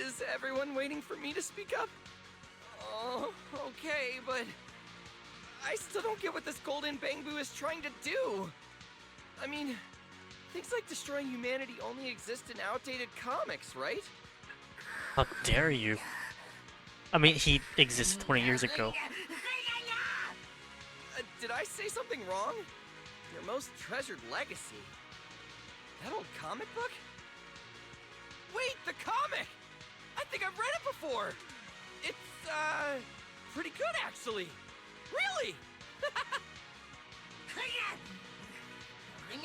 Is everyone waiting for me to speak up? Oh, okay, but I still don't get what this Golden Bangbu is trying to do. I mean, things like destroying humanity only exist in outdated comics, right? How dare you? I mean, he existed 20 years ago. Did I say something wrong? Your most treasured legacy? That old comic book? Wait, the comic! I think I've read it before! It's, pretty good, actually! Really?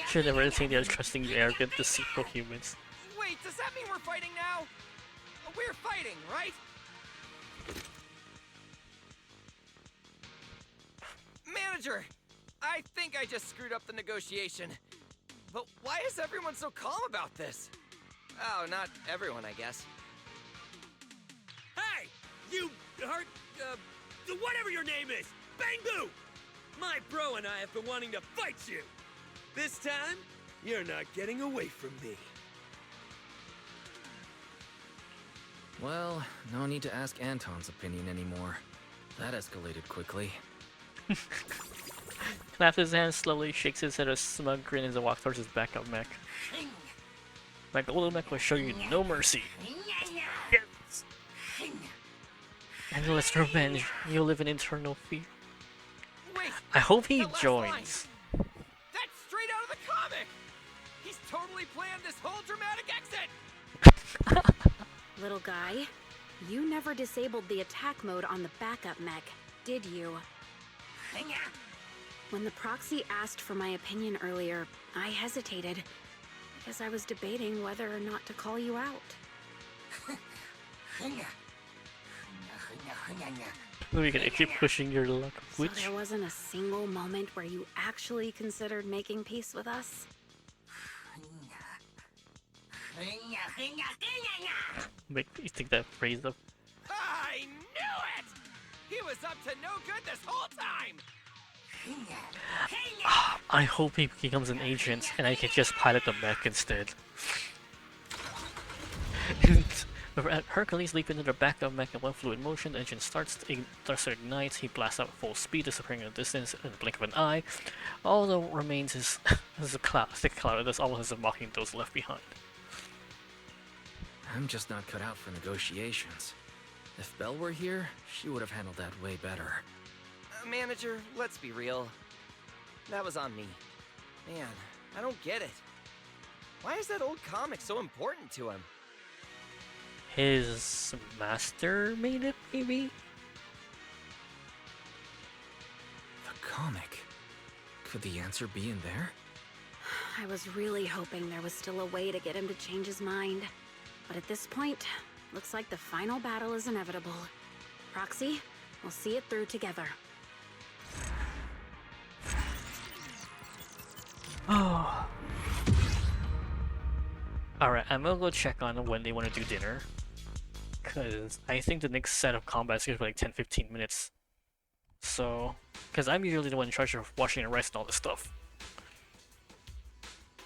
Should never think they're trusting you, arrogant, deceitful humans. Wait, does that mean we're fighting now? We're fighting, right? Manager! I think I just screwed up the negotiation. But why is everyone so calm about this? Oh, not everyone, I guess. Hey! You hurt, whatever your name is! Bangbu! My bro and I have been wanting to fight you! This time, You're not getting away from me. Well, no need to ask Anton's opinion anymore. That escalated quickly. Claps his hands slowly, shakes his head a smug grin as he walks towards his backup mech. My golden mech will show you no mercy. Yes! Endless revenge. You'll live in eternal fear. Wait, I hope he that last joins. line. That's straight out of the comic! He's totally planned this whole dramatic exit! Little guy, you never disabled the attack mode on the backup mech, did you? When the proxy asked for my opinion earlier, I hesitated because I was debating whether or not to call you out. We're gonna keep pushing your luck, So which there wasn't a single moment where you actually considered making peace with us? make you think that phrase of I knew it! He was up to no good this whole time! I hope he becomes an agent and I can just pilot the mech instead. Hercules leap into the backup mech in one fluid motion. The engine starts to ignite. He blasts out at full speed, disappearing in the distance in the blink of an eye. All that remains is a cloud, thick cloud that's almost as if mocking those left behind. I'm just not cut out for negotiations. If Belle were here, she would have handled that way better. Manager, let's be real. That was on me. Man, I don't get it. Why is that old comic so important to him? His master made it, maybe? The comic? Could the answer be in there? I was really hoping there was still a way to get him to change his mind. But at this point, looks like the final battle is inevitable. Proxy, we'll see it through together. Oh. Alright, I'm gonna go check on when they want to do dinner. Because I think the next set of combat is going to be like 10-15 minutes. So, because I'm usually the one in charge of washing the rice and all this stuff.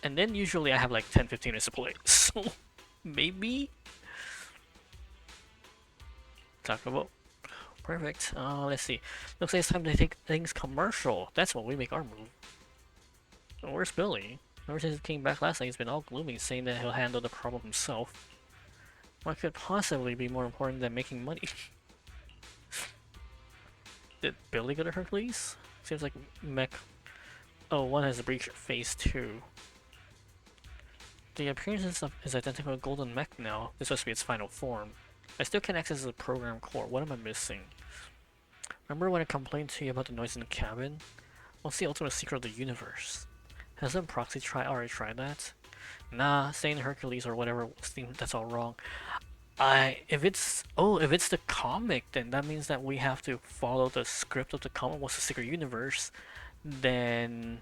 And then usually I have like 10-15 minutes to play. So, maybe? Talk about. Perfect. Let's see. Looks like it's time to take things commercial. That's when we make our move. Oh, where's Billy? Ever since he came back last night, he's been all gloomy, saying that he'll handle the problem himself. What could possibly be more important than making money? Did Billy go to Hercules? Seems like mech. Oh, one has a breach phase 2. The appearance is identical to Golden Mech now. This must be its final form. I still can't access the program core. What am I missing? Remember when I complained to you about the noise in the cabin? What's the ultimate secret of the universe? Hasn't Proxy already tried that? Nah, saying Hercules or whatever, that's all wrong. If it's the comic, then that means that we have to follow the script of the comic. What's the secret universe? Then,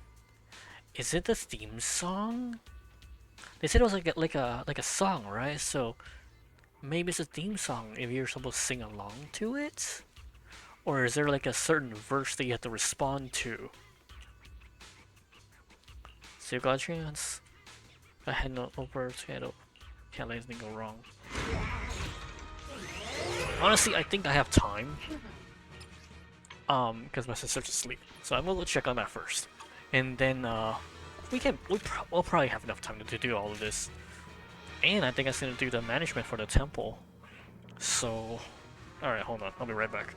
is it the theme song? They said it was like a song, right? So maybe it's a theme song if you're supposed to sing along to it, or is there like a certain verse that you have to respond to? So you got a chance. I head over to head up. Can't let anything go wrong. Honestly, I think I have time. Because my sister's asleep. So I'm gonna go check on that first. And then, we'll probably have enough time to do all of this. And I think I'm gonna do the management for the temple. So, alright, hold on. I'll be right back.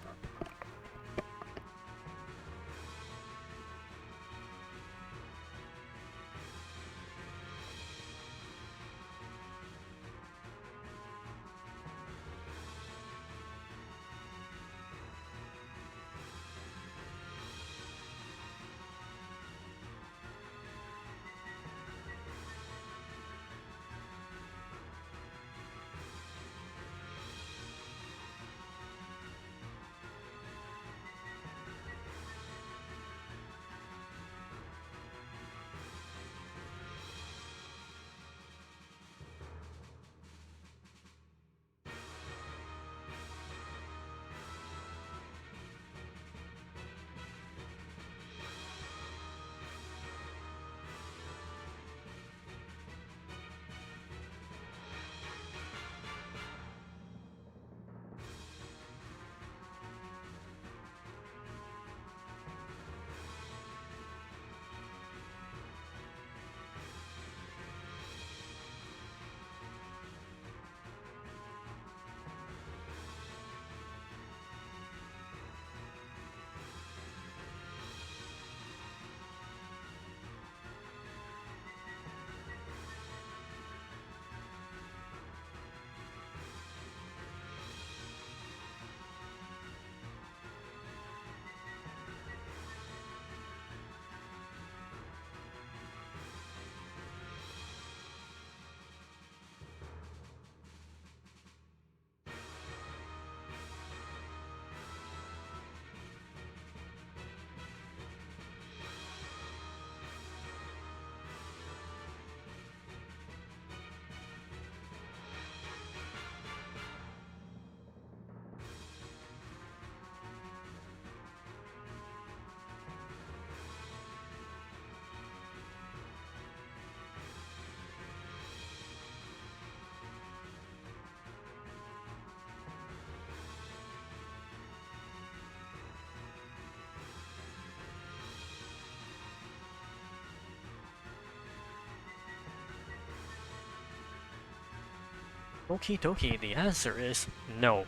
Okie dokie, the answer is no.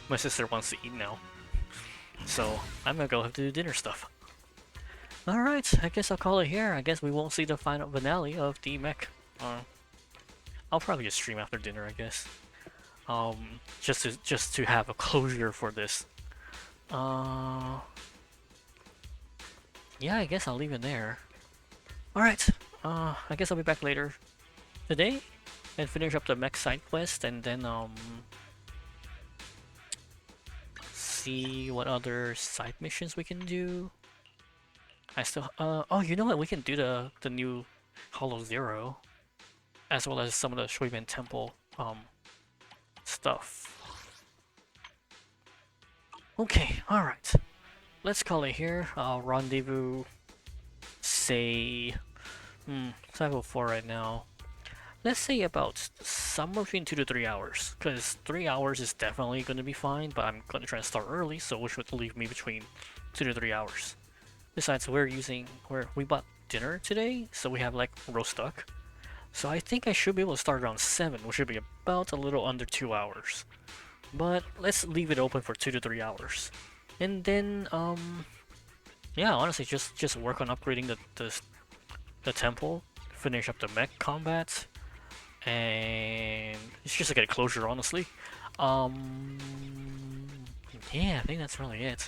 My sister wants to eat now. So, I'm gonna go have to do dinner stuff. Alright, I guess I'll call it here. I guess we won't see the final finale of the mech. I'll probably just stream after dinner, I guess. Just to have a closure for this. Yeah, I guess I'll leave it there. Alright, I guess I'll be back later today and finish up the mech side quest and then see what other side missions we can do. I still oh, you know what, we can do the new Hollow Zero as well as some of the Shuimen Temple stuff. Okay, alright. Let's call it here. Rendezvous, say 5:04 right now. Let's say about somewhere between 2 to 3 hours, because 3 hours is definitely going to be fine, but I'm going to try and start early, so which would leave me between 2 to 3 hours. Besides, we bought dinner today, so we have like roast duck. So I think I should be able to start around 7, which should be about a little under 2 hours. But let's leave it open for 2 to 3 hours. And then, yeah, honestly, just work on upgrading the temple, finish up the mech combat, and it's just to get a closure, honestly. Yeah, I think that's really it.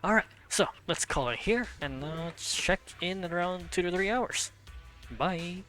Alright, so let's call it here, and check in at around 2 to 3 hours. Bye!